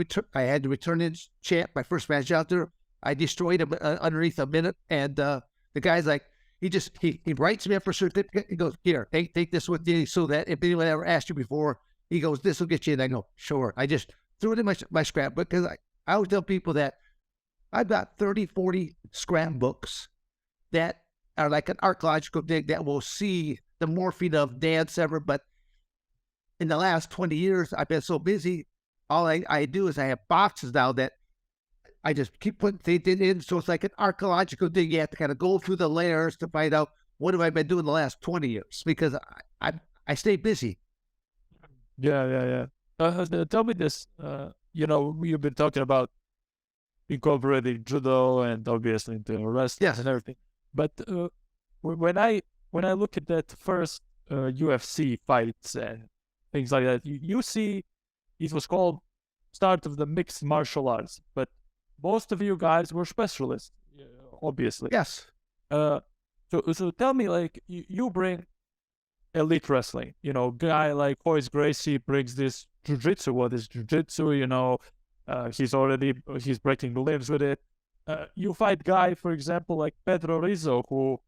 return in champ, my first match out there. I destroyed him underneath a minute. And the guy's like, he writes me up for a certificate. He goes, here, take this with you so that if anyone ever asked you before, he goes, this will get you in. I go, sure. I just threw it in my scrapbook because I always tell people that I've got 30, 40 scrapbooks that are like an archaeological dig that will see the morphine of Dan Severn. But in the last 20 years, I've been so busy, all I do is I have boxes now that I just keep putting things in. So it's like an archaeological dig. You have to kind of go through the layers to find out what have I been doing the last 20 years because I stay busy. Yeah. Tell me this. You've been talking about incorporating judo and obviously into wrestling and everything. But when I look at that first UFC fights and things like that, you see it was called start of the mixed martial arts, but most of you guys were specialists, obviously. Yes. So tell me, like, you bring elite wrestling. Guy like Hoyce Gracie brings this jiu-jitsu. What is jiu-jitsu? He's breaking limbs with it. You fight guy, for example, like Pedro Rizzo, who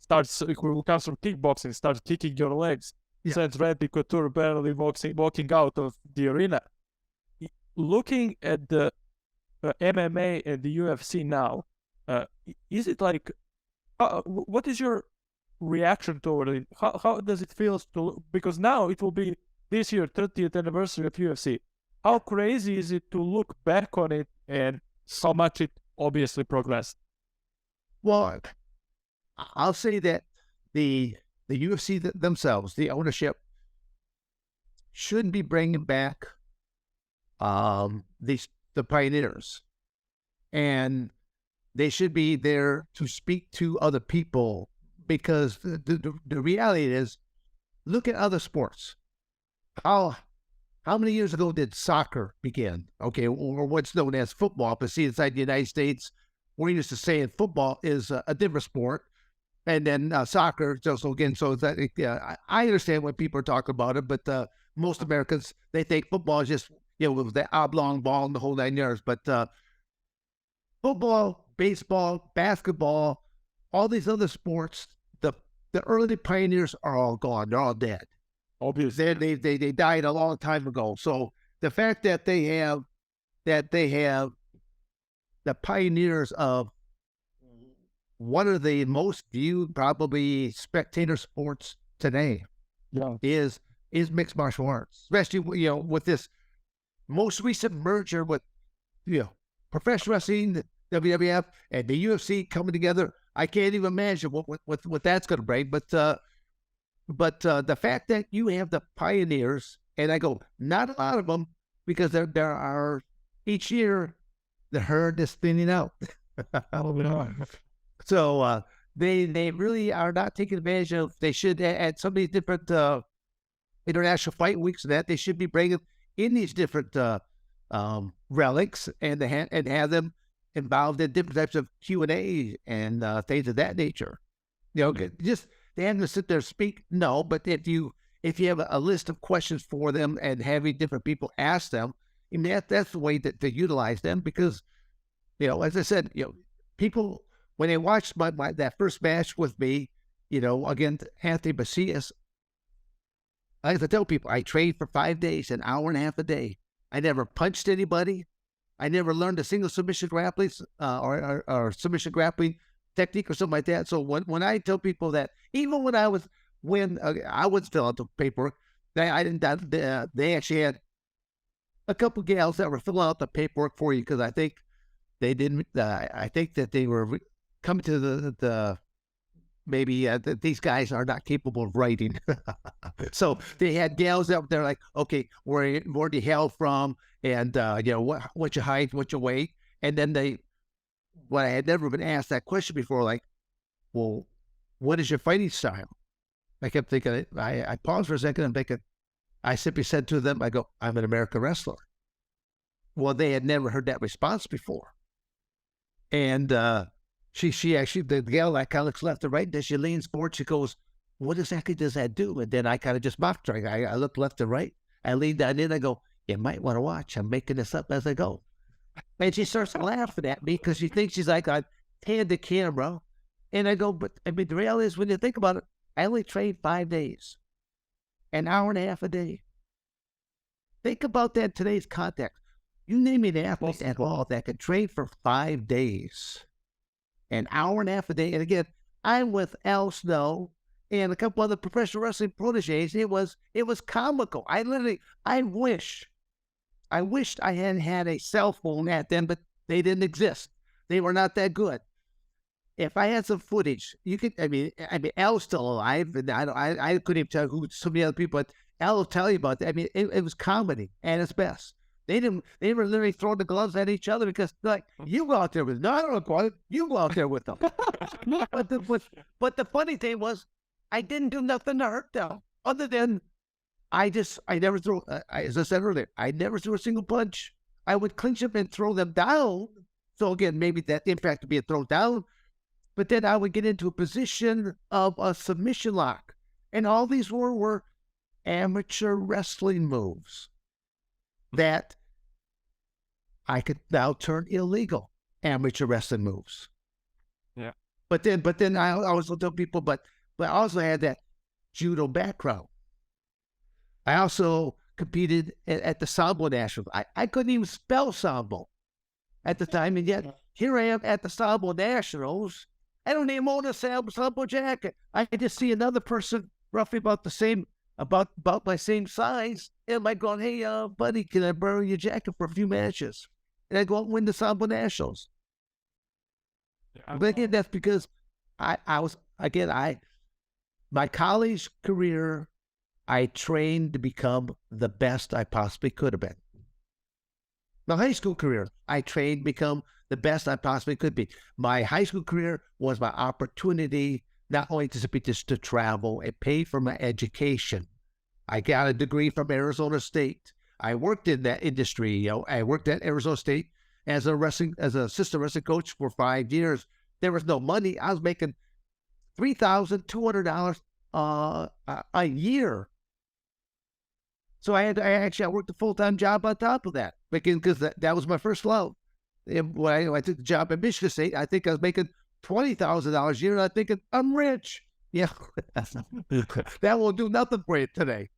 comes from kickboxing, starts kicking your legs, sends Randy Couture barely walking out of the arena. Looking at the MMA and the UFC now, is it like, what is your reaction toward it? How does it feel because now it will be this year, 30th anniversary of UFC. How crazy is it to look back on it and how much it obviously progressed? Well, I'll say that the UFC themselves, the ownership, should be bringing back the pioneers, and they should be there to speak to other people because the reality is, look at other sports. How many years ago did soccer begin? Okay, or what's known as football. But see, inside the United States, we're used to saying football is a different sport, and then soccer just again. So that I understand when people are talking about it, but most Americans, they think football is just with the oblong ball and the whole 9 yards. But football, baseball, basketball, all these other sports, the early pioneers are all gone. They're all dead. Obviously, they died a long time ago. So the fact that they have the pioneers of one of the most viewed probably spectator sports today is mixed martial arts, especially with this most recent merger with professional wrestling, the WWF, and the UFC coming together. I can't even imagine what that's going to bring. But the fact that you have the pioneers, and I go, not a lot of them, because there are each year the herd is thinning out. So they really are not taking advantage of. They should at some of these different international fight weeks and that they should be bringing in these different relics and have them involved in different types of Q&A and things of that nature. Just they have to sit there and speak. No, but if you have a list of questions for them and having different people ask them, I mean, that's the way to utilize them because, as I said, people, when they watched my that first match with me, against Anthony Macias, I have to tell people, I trained for 5 days, an hour and a half a day. I never punched anybody. I never learned a single submission grappling or submission grappling technique or something like that. So when I tell people that, even when I was filling out the paperwork, they actually had a couple gals that were filling out the paperwork for you because I think they didn't. I think that they were coming to the maybe that these guys are not capable of writing. So they had gals that they're like, okay, where do you hail from? And, what's your height, what's your weight? And then I had never been asked that question before, like, well, what is your fighting style? I kept thinking, I paused for a second and thinking, I simply said to them, I go, I'm an American wrestler. Well, they had never heard that response before. And, she actually, the gal that kind of looks left and right, and then she leans forward, she goes, what exactly does that do? And then I kind of just mocked her. I looked left and right. I leaned down in, I go, you might want to watch. I'm making this up as I go. And she starts laughing at me because she thinks she's like, I've tanned the camera. And I go, but I mean, the reality is when you think about it, I only trained 5 days, an hour and a half a day. Think about that in today's context. You name me an athlete at all that could train for 5 days. An hour and a half a day. And again, I'm with Al Snow and a couple other professional wrestling proteges. It was comical. I wished I hadn't had a cell phone at them, but they didn't exist. They were not that good. If I had some footage, you could. I mean, Al's still alive, and I couldn't even tell who so many other people. But Al will tell you about that. I mean, it was comedy at its best. They were literally throwing the gloves at each other because like, you go out there with, no, I don't know, you go out there with them. but the funny thing was, I didn't do nothing to hurt them other than I never threw, as I said earlier, I never threw a single punch. I would clinch them and throw them down. So again, maybe that impact would be a throw down, but then I would get into a position of a submission lock. And all these were amateur wrestling moves that I could now turn illegal amateur wrestling moves. Yeah. But then I always tell people, but I also had that judo background. I also competed at the Sambo Nationals. I couldn't even spell Sambo at the time, and yet here I am at the Sambo Nationals. I don't even own a Sambo jacket. I just see another person roughly about the same, about my same size, and I'm going, hey, buddy, can I borrow your jacket for a few matches? And I go out and win the Sambo Nationals. Yeah. But again, that's because my college career, I trained to become the best I possibly could have been. My high school career, I trained to become the best I possibly could be. My high school career was my opportunity not only to travel and pay for my education. I got a degree from Arizona State. I worked in that industry. I worked at Arizona State as an assistant wrestling coach for 5 years. There was no money. I was making $3,200 a year. So I worked a full-time job on top of that because that was my first love. And when I took the job at Michigan State, I think I was making $20,000 a year, and I'm thinking, I'm rich. Yeah, that will do nothing for you today.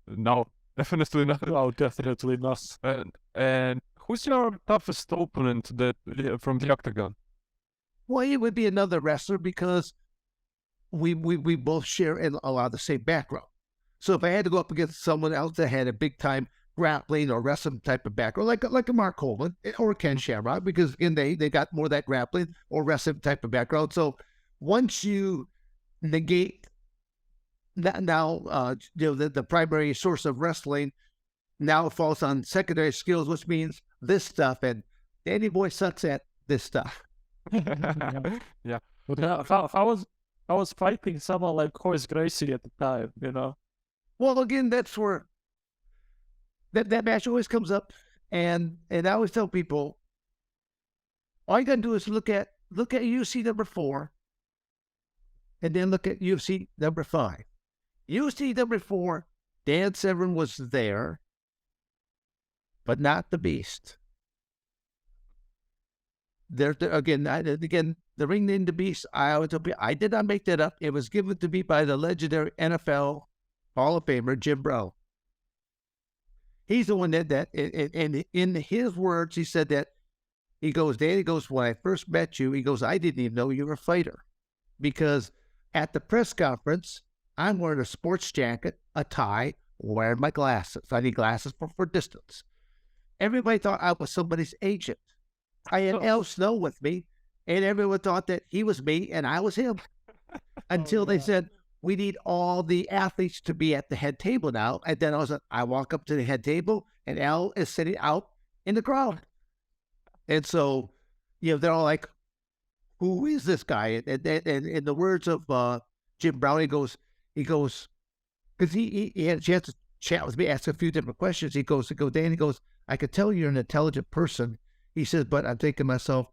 No, definitely not. No, definitely not. And who's your toughest opponent from the octagon? Well, it would be another wrestler because we both share a lot of the same background. So if I had to go up against someone else that had a big time grappling or wrestling type of background, like a Mark Coleman or Ken Shamrock, because again they got more of that grappling or wrestling type of background. So once you negate that, now the primary source of wrestling, now it falls on secondary skills, which means this stuff, and Danny Boy sucks at this stuff. Yeah. But I was fighting someone like Horace Gracie at the time, you know. Well, again, that's where that match always comes up, and I always tell people, All you got to do is look at UFC number 4, and then look at UFC number 5. UFC number 4, Dan Severn was there, but not the Beast. Again, the ring name, the Beast. I did not make that up. It was given to me by the legendary NFL Hall of Famer Jim Brown. He's the one that in his words, he said that, he goes, Dan, he goes, when I first met you, he goes, I didn't even know you were a fighter, because at the press conference, I'm wearing a sports jacket, a tie, wearing my glasses. I need glasses for distance. Everybody thought I was somebody's agent. I had Al Snow with me, and everyone thought that he was me and I was him. Until they said, we need all the athletes to be at the head table now. And then I walk up to the head table, and Al is sitting out in the crowd. And so, they're all like, who is this guy? And in the words of Jim Brown, he goes, because he had a chance to chat with me, ask a few different questions. He goes, Dan, he goes, I could tell you're an intelligent person. He says, but I'm thinking to myself,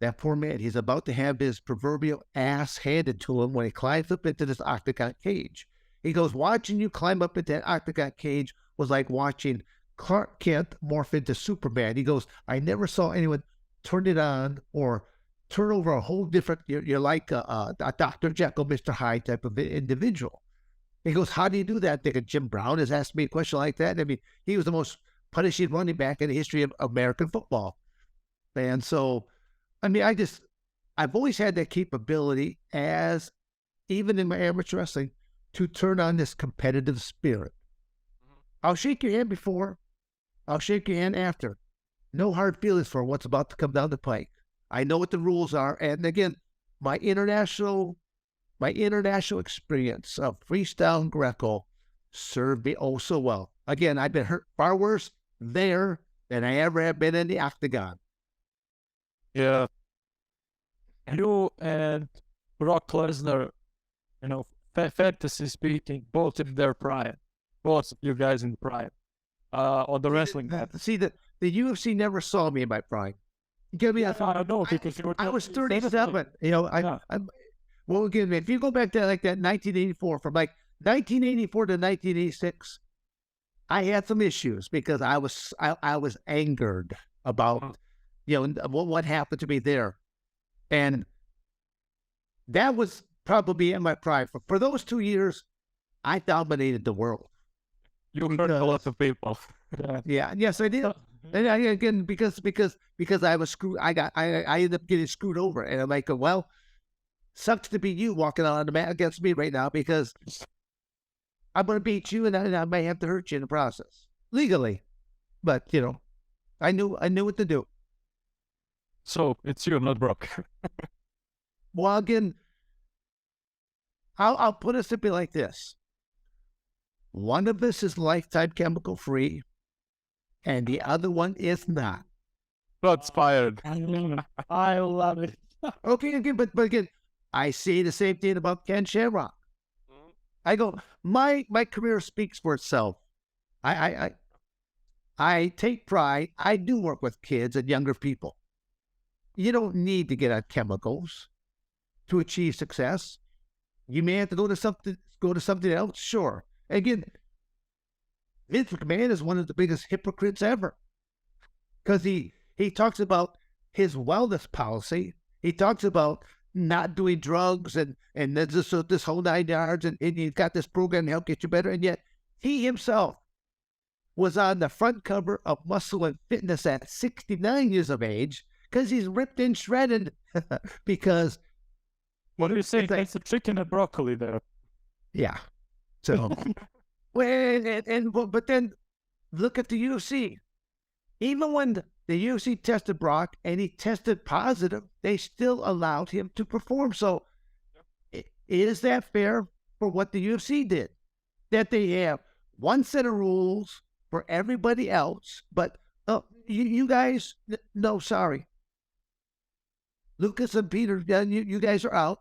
that poor man, he's about to have his proverbial ass handed to him when he climbs up into this octagon cage. He goes, watching you climb up into that octagon cage was like watching Clark Kent morph into Superman. He goes, I never saw anyone turn it on or turn over a whole different, you're like a Dr. Jekyll, Mr. Hyde type of individual. He goes, how do you do that? I think Jim Brown has asked me a question like that. I mean, he was the most punishing running back in the history of American football. And so, I mean, I've always had that capability, as even in my amateur wrestling, to turn on this competitive spirit. I'll shake your hand before, I'll shake your hand after. No hard feelings for what's about to come down the pike. I know what the rules are. And again, my international experience of freestyle and Greco served me oh so well. Again, I've been hurt far worse there than I ever have been in the octagon. Yeah. You and Brock Lesnar, fantasy speaking, both in their prime. Both of you guys in prime. On the wrestling mat. See, the UFC never saw me in my prime. You get me? I don't know, because I was 37. Well, again, if you go back to like that 1984, from like 1984 to 1986, I had some issues because I was angered about what happened to me there, and that was probably in my prime. For those 2 years, I dominated the world. You hurt a lot of people. Yeah, yes, I did. And again, because I was screwed, I ended up getting screwed over, and I'm like, well, sucks to be you walking out on the mat against me right now, because I'm going to beat you, and I may have to hurt you in the process legally. But I knew what to do. So it's you, not Brock. Well, again, I'll put it simply like this: one of us is lifetime chemical free, and the other one is not. Shots fired. I love it. Okay, again, but again, I say the same thing about Ken Shamrock. I go, my career speaks for itself. I take pride. I do work with kids and younger people. You don't need to get on chemicals to achieve success. You may have to go to something else, sure. Again, Vince McMahon is one of the biggest hypocrites ever, because he talks about his wellness policy. He talks about not doing drugs and this whole 9 yards, and he's got this program to help get you better. And yet he himself was on the front cover of Muscle and Fitness at 69 years of age, because he's ripped and shredded. Because what do you say? It's a chicken and broccoli there. Yeah. So, but then look at the UFC. Even when the UFC tested Brock and he tested positive, they still allowed him to perform. So, is that fair for what the UFC did? That they have one set of rules for everybody else, but you guys, no, sorry. Lucas and Peter, you guys are out,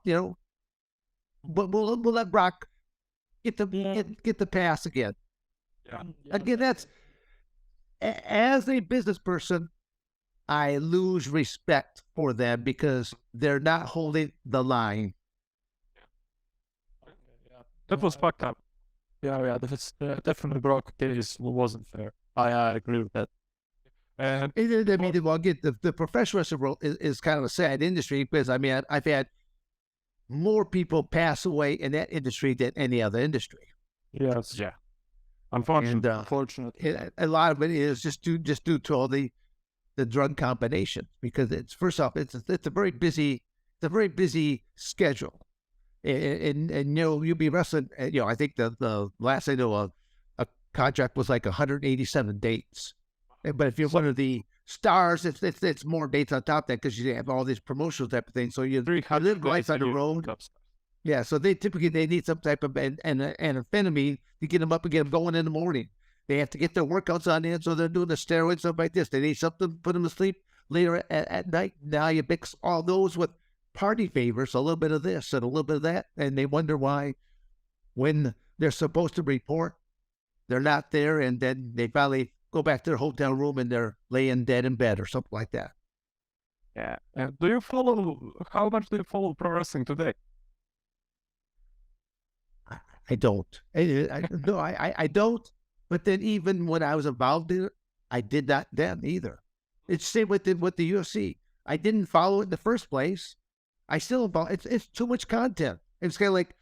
but we'll let Brock get the pass again. Yeah. Again, that's, as a business person, I lose respect for them because they're not holding the line. That was fucked up. Yeah, that's definitely Brock case wasn't fair. I agree with that. And I mean, well, again, the professional wrestling world is kind of a sad industry because, I mean, I've had more people pass away in that industry than any other industry. Yes. yeah, unfortunately. And Unfortunately. a lot of it is just due to all the drug combination, because it's, first off, it's a very busy schedule, and you know, you'll be wrestling. You know, I think the last I know a contract was like 187 dates, but if you're one of the stars, it's more dates on top of that because you have all these promotional type of things. So you live life on the road. Yeah, so they typically need some type of an amphetamine to get them up and get them going in the morning. They have to get their workouts on in, so they're doing the steroids, stuff like this. They need something to put them to sleep later at night. Now you mix all those with party favors, a little bit of this and a little bit of that, and they wonder why when they're supposed to report, they're not there, and then they finally go back to their hotel room and they're laying dead in bed or something like that. Yeah. And how much do you follow pro wrestling today? I don't. No, I don't. But then even when I was involved in it, I did not then either. It's the same with the UFC. I didn't follow it in the first place. I still involved. It's too much content. It's kind of like,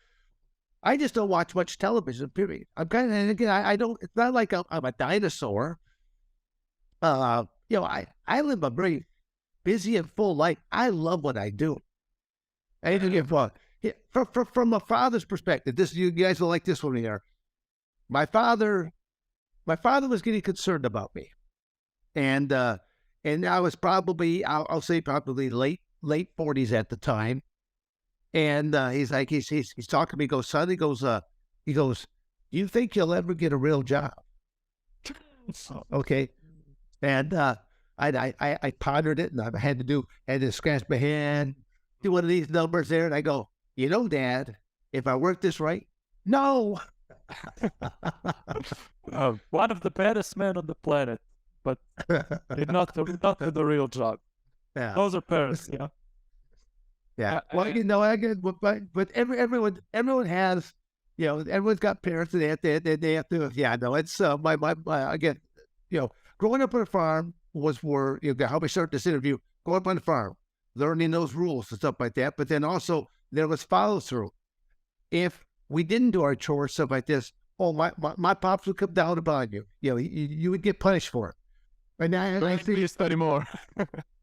I just don't watch much television, period. I'm kind of, and again, I don't, it's not like I'm a dinosaur. You know, I live a very busy and full life. I love what I do. And again, from a father's perspective, this, you guys will like this one here. My father was getting concerned about me, and I was probably, I'll say probably late 40s at the time, and he's like, he's talking to me. He goes, son, he goes, do you think you'll ever get a real job? Okay, and I pondered it, and I had to scratch my head, do one of these numbers there, and I go, you know, Dad, if I work this right, no. One of the baddest men on the planet, but not the real job. Yeah. Those are parents, yeah. Yeah. Well, you know, but everyone has, you know, everyone's got parents, and they have to. Yeah, no, it's my again, you know, growing up on a farm was where, you know, how we start this interview. Growing up on the farm, learning those rules and stuff like that. But then also there was follow through. If we didn't do our chores, stuff like this, oh, my pops would come down upon you. You know, you would get punished for it. And I Please study more.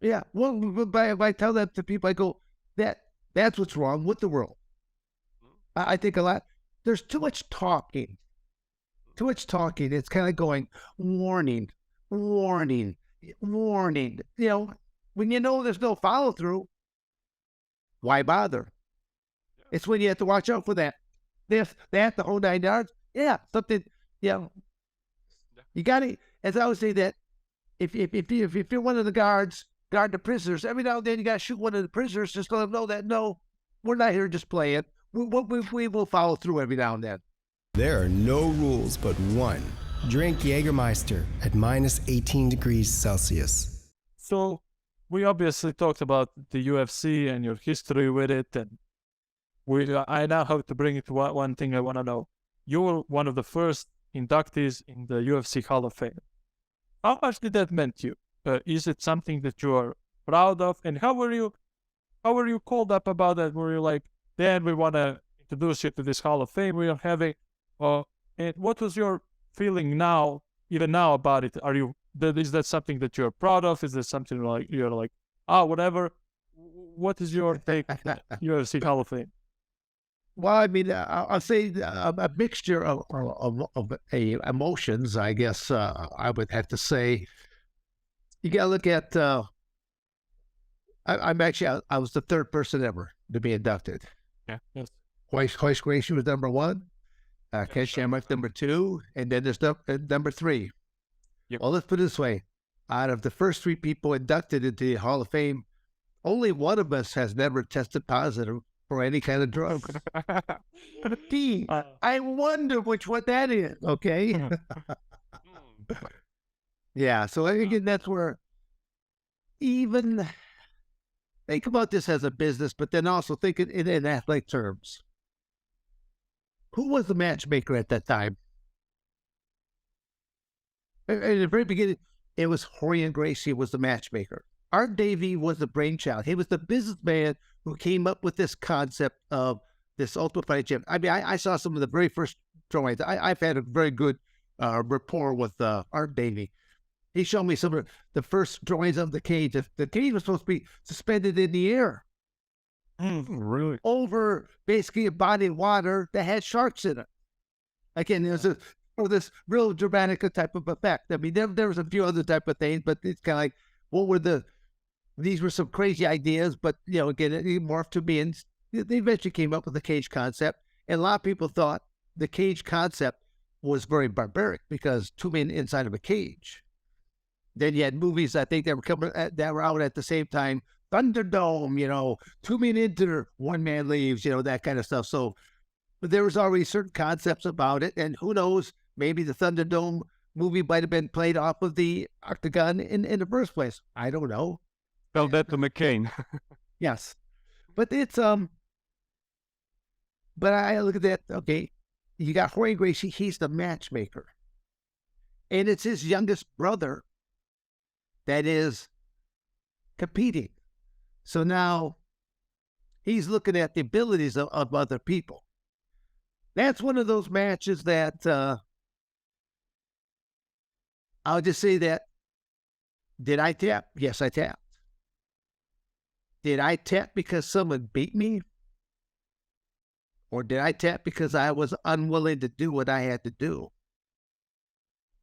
yeah. Well, I tell that to people, I go, that's what's wrong with the world. I think a lot, there's too much talking. It's kind of going, warning. You know, when you know there's no follow through, why bother? It's when you have to watch out for that. This, that, the whole 9 yards. Yeah, something. Yeah, you got to. As I always say, that if you're one of the guard the prisoners, every now and then you got to shoot one of the prisoners just to let them know that no, we're not here just playing. We will follow through every now and then. There are no rules but one. Drink Jagermeister at minus 18 degrees Celsius. So we obviously talked about the UFC and your history with it, and I now have to bring it to one thing I want to know. You were one of the first inductees in the UFC Hall of Fame. How much did that mean to you? Is it something that you are proud of? And how were you called up about that? Were you like, Dan, we want to introduce you to this Hall of Fame we are having? And what was your feeling now, even now, about it? Is that something that you're proud of? Is there something like you're like, whatever? What is your take on UFC Hall of Fame? Well, I mean, I'll say a mixture of emotions, I guess. I would have to say, you got to look at. I was the third person ever to be inducted. Yeah. Yes. Hoist Gracie was number 1. Ken Shamrock number 2, and then there's number 3. Yep. Well, let's put it this way: out of the first 3 people inducted into the Hall of Fame, only one of us has never tested positive for any kind of drug. I wonder which one that is. Okay. Yeah. So again, that's where even think about this as a business, but then also think it in athletic terms. Who was the matchmaker at that time? In the very beginning, it was Rorion Gracie was the matchmaker. Art Davie was the brainchild. He was the businessman who came up with this concept of this Ultimate Fighting Champion. I mean, I saw some of the very first drawings. I've had a very good rapport with Art Davie. He showed me some of the first drawings of the cage. The cage was supposed to be suspended in the air. Really? Over basically a body of water that had sharks in it. Again, there's this real dramatic type of effect. I mean, there was a few other type of things, but it's kind of like, these were some crazy ideas, but, again, it morphed to being, they eventually came up with the cage concept. And a lot of people thought the cage concept was very barbaric because 2 men inside of a cage. Then you had movies, I think, that were out at the same time. Thunderdome, 2 men enter, 1 man leaves, that kind of stuff. So but there was already certain concepts about it. And who knows, maybe the Thunderdome movie might have been played off of the Octagon in the first place. I don't know. Tell that to McCain. Yes. But it's, but I look at that, okay, you got Rorion Gracie, he's the matchmaker. And it's his youngest brother that is competing. So now he's looking at the abilities of other people. That's one of those matches that I'll just say that, did I tap? Yes, I tapped. Did I tap because someone beat me? Or did I tap because I was unwilling to do what I had to do?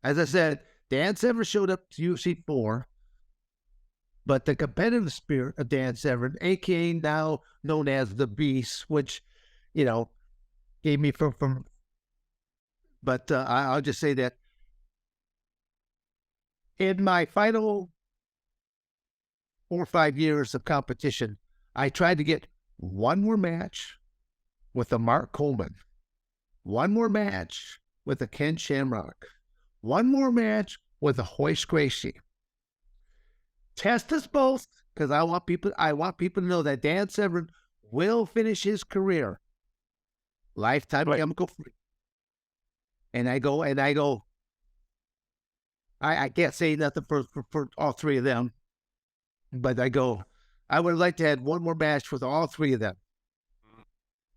As I said, Dan Severn showed up to UFC 4, but the competitive spirit of Dan Severn, a.k.a. now known as the Beast, which, gave me from but I'll just say that in my final 4 or 5 years of competition, I tried to get one more match with a Mark Coleman, one more match with a Ken Shamrock, one more match with a Royce Gracie. Test us both, because I want people to know that Dan Severn will finish his career lifetime chemical free. And I can't say nothing for all 3 of them, but I would like to have one more match with all 3 of them.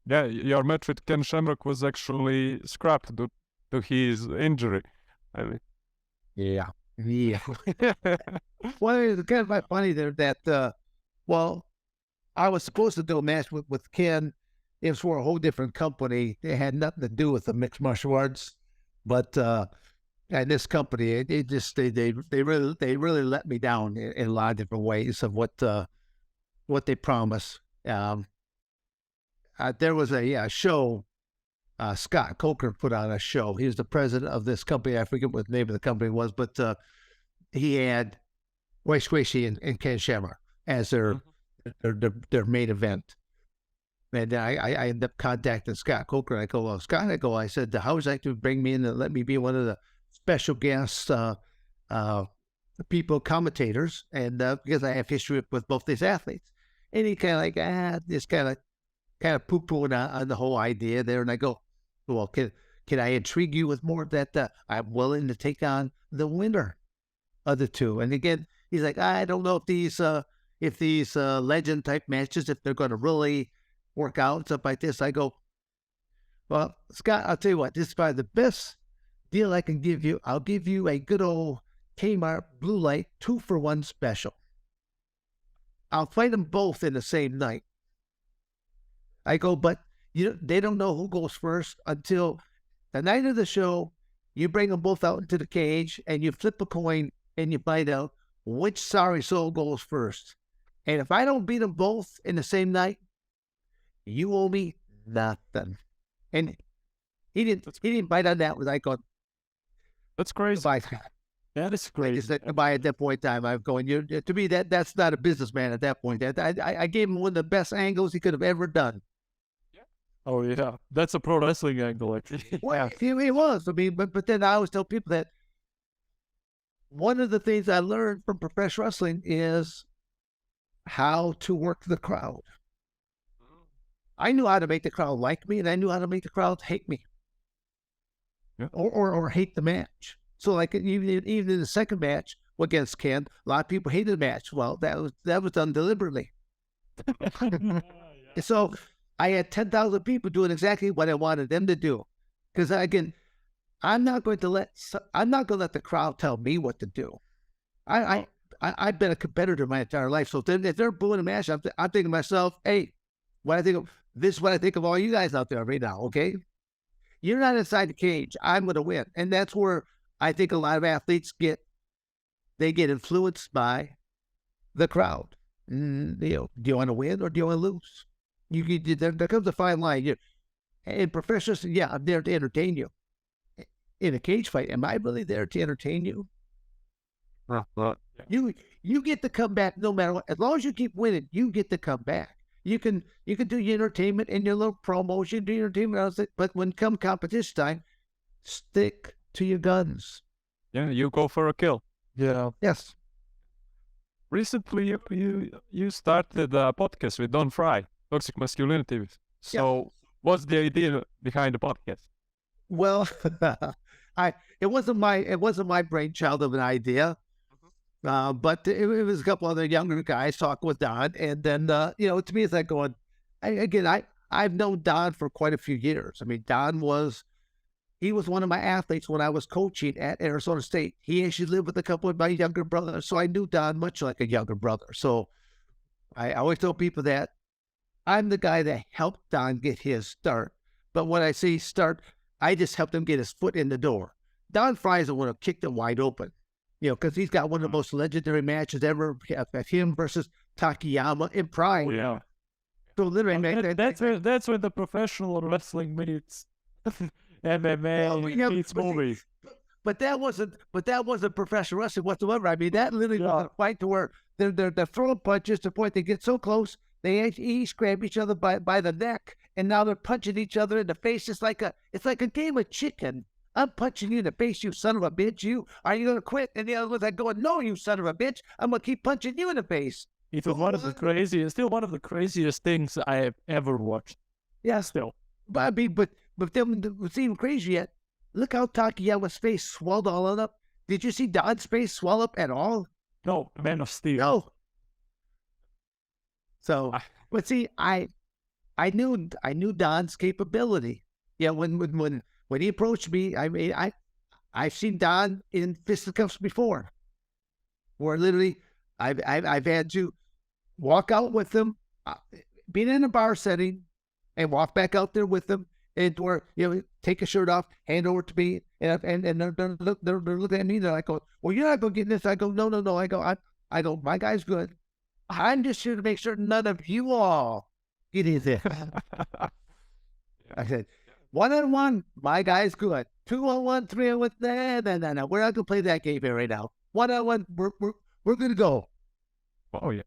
Yeah, your match with Ken Shamrock was actually scrapped due to his injury. I mean, yeah. Well, it's kind of funny there that, I was supposed to do a match with Ken. It was for a whole different company. It had nothing to do with the mixed martial arts, but and this company, they really let me down in a lot of different ways of what they promised. There was a show. Scott Coker put on a show. He was the president of this company. I forget what the name of the company was, but he had Royce Gracie and Ken Shamrock as their main event. And I ended up contacting Scott Coker. I go, well, Scott, I said, how would you like to bring me in and let me be one of the special guest people, commentators, and because I have history with both these athletes. And he kind of like, just kind of poo-pooing on the whole idea there. And I go, well, can I intrigue you with more of that? I'm willing to take on the winner of the 2. And again, he's like, I don't know if these legend type matches, if they're going to really work out and stuff like this. I go, well, Scott, I'll tell you what, this is probably the best deal I can give you. I'll give you a good old Kmart Blue Light 2-for-1 special. I'll fight them both in the same night. I go, but they don't know who goes first until the night of the show. You bring them both out into the cage and you flip a coin and you find out which sorry soul goes first. And if I don't beat them both in the same night, you owe me nothing. And he didn't bite on that. I go, that's crazy. Goodbye, Scott. That is crazy. I said goodbye at that point in time. I'm going, to me, that's not a businessman at that point. I gave him one of the best angles he could have ever done. Oh, yeah. That's a pro wrestling angle, actually. Well, it was. I mean, but then I always tell people that one of the things I learned from professional wrestling is how to work the crowd. I knew how to make the crowd like me, and I knew how to make the crowd hate me. Yeah. Or hate the match. So like even in the second match against Ken, a lot of people hated the match. Well, that was done deliberately. So I had 10,000 people doing exactly what I wanted them to do. Because again, I'm not going to let the crowd tell me what to do. I've been a competitor my entire life. So if they're booing a match, I'm thinking to myself, hey, this is what I think of all you guys out there right now, okay? You're not inside the cage. I'm going to win. And that's where I think a lot of athletes get influenced by the crowd. Do you want to win or do you want to lose? There comes a fine line. In professionals, yeah, I'm there to entertain you. In a cage fight, am I really there to entertain you? You get to come back no matter what. As long as you keep winning, you get to come back. You can do your entertainment and your little promos, you do your entertainment, but when come competition time, stick to your guns. Yeah, you go for a kill. Yeah. Yes. Recently, you started a podcast with Don Fry, Toxic Masculinity. So, what's the idea behind the podcast? Well, it wasn't my brainchild of an idea. But it was a couple other younger guys talking with Don, and then to me it's like going. I've known Don for quite a few years. I mean, he was one of my athletes when I was coaching at Arizona State. He actually lived with a couple of my younger brothers, so I knew Don much like a younger brother. So I always tell people that I'm the guy that helped Don get his start. But when I say start, I just helped him get his foot in the door. Don Fry is the one who kicked him wide open. Because he's got one of the most legendary matches ever of him versus Takayama in Prime. Oh, yeah. So literally, That's when the professional wrestling meets MMA meets movies. But that wasn't professional wrestling whatsoever. I mean, that literally was a fight to where they're throwing punches to the point they get so close they each grab each other by the neck, and now they're punching each other in the face. It's like a game of chicken. I'm punching you in the face, you son of a bitch. Are you going to quit? And the other one's like going, no, you son of a bitch. I'm going to keep punching you in the face. It was one of the craziest things I have ever watched. Yeah. Still. But I mean, but then what's even crazier yet, look how Takayama's face swelled all up. Did you see Don's face swell up at all? No, Man of Steel. No. So, but see, I knew Don's capability. Yeah, when he approached me, I mean, I've seen Don in fisticuffs before, where literally I've had to walk out with him, being in a bar setting, and walk back out there with him, and where take a shirt off, hand over to me, and they're looking at me. They're like, "Well, you're not gonna get this." I go, "No." I go, my guy's good. I'm just here to make sure none of you all get in this. I said. 1-on-1, my guy's good. 2-on-1, 3-on-1, no. We're not gonna play that game here right now. 1-on-1, we're gonna go. Oh yeah.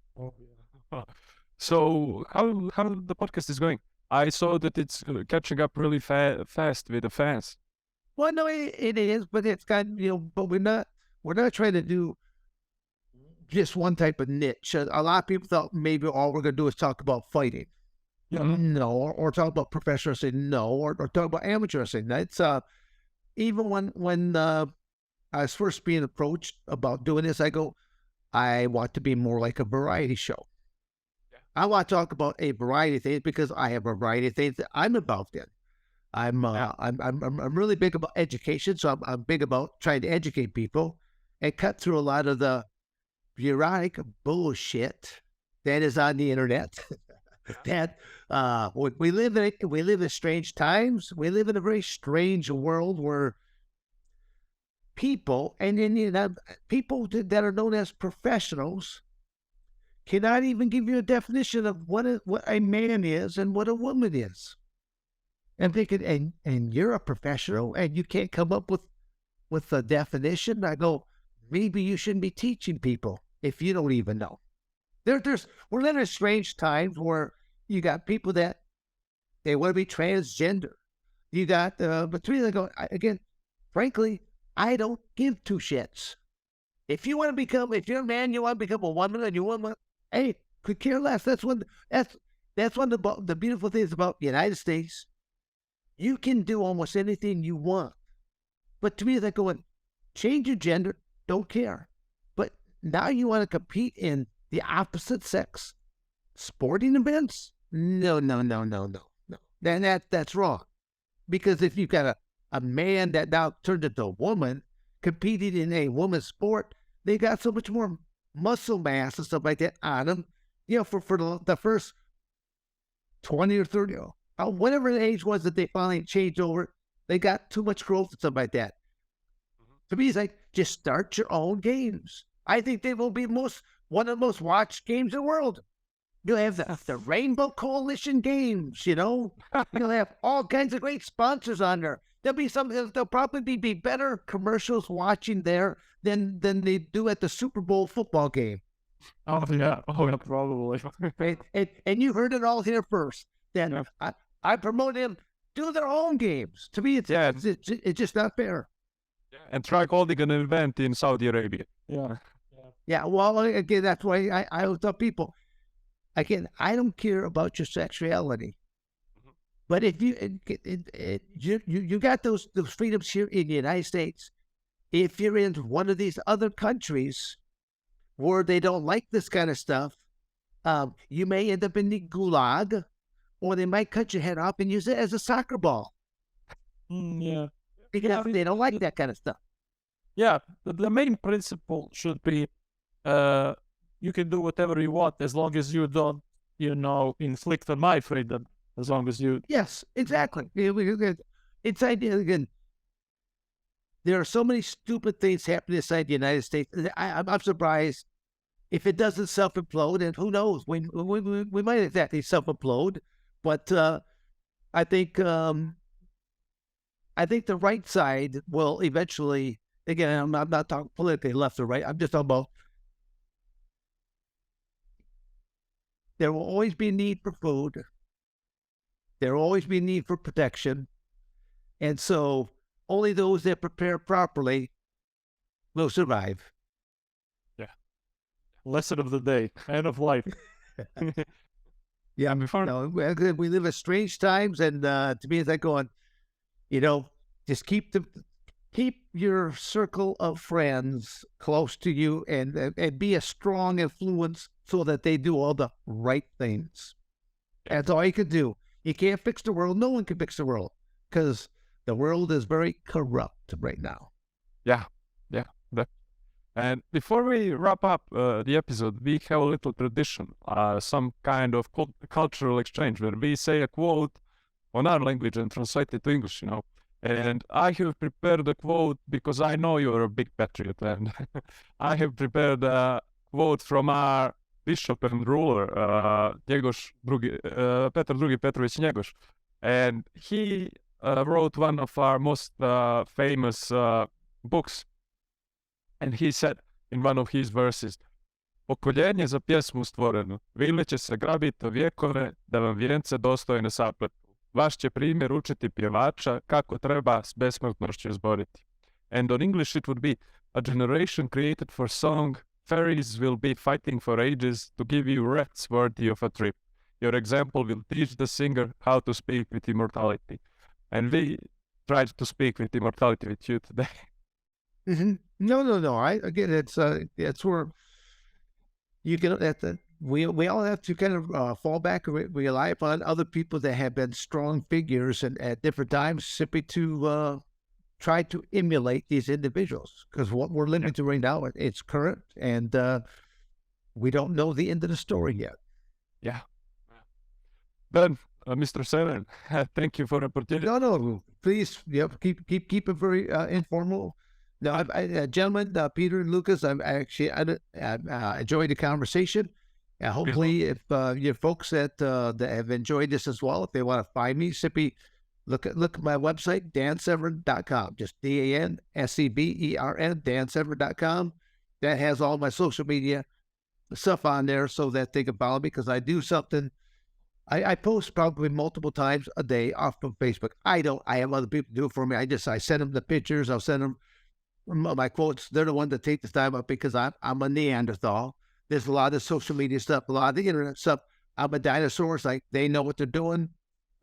So how the podcast is going? I saw that it's catching up really fast with the fans. Well, no, it is, but it's got but we're not trying to do just one type of niche. A lot of people thought maybe all we're gonna do is talk about fighting. Yeah. No, or talk about professional wrestling, no, or talk about amateur wrestling. That's even when I was first being approached about doing this, I go, I want to be more like a variety show. Yeah. I want to talk about a variety of things because I have a variety of things that I'm involved in. I'm really big about education, so I'm big about trying to educate people and cut through a lot of the bureaucratic bullshit that is on the internet. That we live in strange times. We live in a very strange world where people, and then people that are known as professionals, cannot even give you a definition of what a man is and what a woman is. And thinking, and you're a professional, and you can't come up with a definition. I go, maybe you shouldn't be teaching people if you don't even know. We're living in strange times where you got people that they want to be transgender. You got between them going again. Frankly, I don't give two shits. If you're a man, you want to become a woman, and you want, hey, could care less. That's one of the beautiful things about the United States. You can do almost anything you want. But to me, it's like going, change your gender, don't care. But now you want to compete in the opposite sex sporting events? No. Then that's wrong. Because if you've got a man that now turned into a woman competing in a woman's sport, they got so much more muscle mass and stuff like that on them. For the first 20 or 30, whatever the age was that they finally changed over, they got too much growth and stuff like that. To me, it's like, just start your own games. I think they will be one of the most watched games in the world. You'll have the Rainbow Coalition games, You'll have all kinds of great sponsors on there. There'll probably be better commercials watching there than they do at the Super Bowl football game. Oh, yeah. Oh, yeah, probably. Right? And you heard it all here first. Then I promote them, do their own games. To me, it's just not fair. And try holding an event in Saudi Arabia. Yeah, well, again, that's why I always tell people, again, I don't care about your sexuality. But if you got those freedoms here in the United States, if you're in one of these other countries where they don't like this kind of stuff, you may end up in the gulag, or they might cut your head off and use it as a soccer ball. Because they don't like that kind of stuff. Yeah, the main principle should be you can do whatever you want as long as you don't, inflict on my freedom. As long as you... Yes, exactly. It's again, there are so many stupid things happening inside the United States. I'm surprised if it doesn't self-implode, and who knows, we might exactly self-implode, but I think the right side will eventually, again, I'm not talking politically left or right, I'm just talking about there will always be a need for food. There will always be a need for protection. And so only those that prepare properly will survive. Yeah. Lesson of the day. End of life. Yeah. We live in strange times. And to me, it's like going, just keep your circle of friends close to you and be a strong influence so that they do all the right things. That's all you can do. You can't fix the world. No one can fix the world because the world is very corrupt right now. Yeah. And before we wrap up the episode, we have a little tradition, some kind of cultural exchange where we say a quote on our language and translate it to English, And I have prepared a quote because I know you're a big patriot, and I have prepared a quote from our bishop and ruler, Petar II Petrović Njegoš. And he wrote one of our most famous books. And he said in one of his verses, pokoljenje za pjesmu stvoreno, vile će se grabiti vjekove da vam vijence dostojne sapletu. Vaš će primjer učiti pjevača kako treba s besmrtnošću izboriti. And on English it would be, a generation created for song, fairies will be fighting for ages to give you wreaths worthy of a trip. Your example will teach the singer how to speak with immortality. And we tried to speak with immortality with you today. Mm-hmm. No. Again, it's where you can. We all have to kind of fall back and rely upon other people that have been strong figures and at different times, simply to try to emulate these individuals. Because what we're living through right now, it's current, and we don't know the end of the story yet. Yeah. Ben, Mr. Severn, thank you for the opportunity. No, please, keep it very informal. No, gentlemen, Peter and Lucas, I enjoyed the conversation. Hopefully, if you folks that have enjoyed this as well, if they want to find me, simply look at my website, dansevern.com. Just DANSEVERN, dansevern.com. That has all my social media stuff on there so that they can follow me, because I do something. I post probably multiple times a day off of Facebook. I have other people do it for me. I send them the pictures. I'll send them my quotes, they're the ones that take the time up because I'm a Neanderthal. There's a lot of social media stuff, a lot of the internet stuff. I'm a dinosaur. It's like they know what they're doing.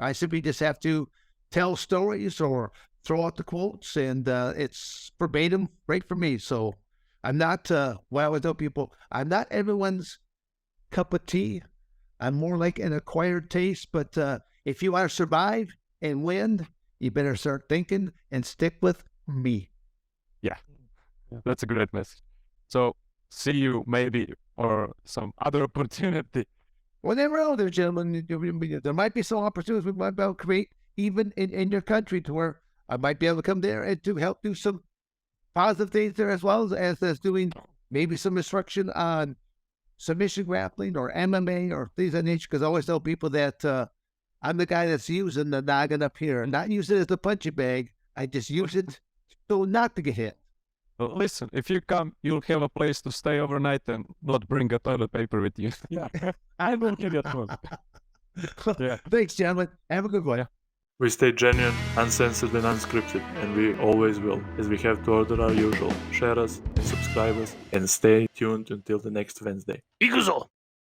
I simply just have to tell stories or throw out the quotes, and it's verbatim right for me. So I'm not, what I always tell people, I'm not everyone's cup of tea. I'm more like an acquired taste, but if you want to survive and win, you better start thinking and stick with me. Yeah, that's a great message. So see you maybe or some other opportunity. Whatever else, there, gentlemen, there might be some opportunities we might be able to create even in your country to where I might be able to come there and to help do some positive things there as well as doing maybe some instruction on submission grappling or MMA or things of that nature. Because I always tell people that I'm the guy that's using the noggin up here, not use it as a punching bag. I just use it so not to get hit. Well, listen, if you come, you'll have a place to stay overnight and not bring a toilet paper with you. Yeah, I will give you a one. Yeah. Thanks, gentlemen. Have a good one. We stay genuine, uncensored and unscripted, and we always will, as we have to order our usual. Share us and subscribe us, and stay tuned until the next Wednesday. Ikuzo!